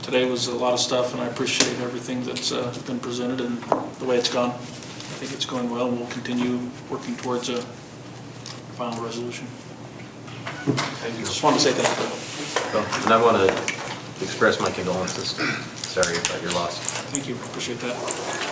D: Today was a lot of stuff, and I appreciate everything that's been presented and the way it's gone. I think it's going well, and we'll continue working towards a final resolution. Just wanted to say thank you.
B: Well, and I want to express my condolences. Sorry about your loss.
D: Thank you, appreciate that.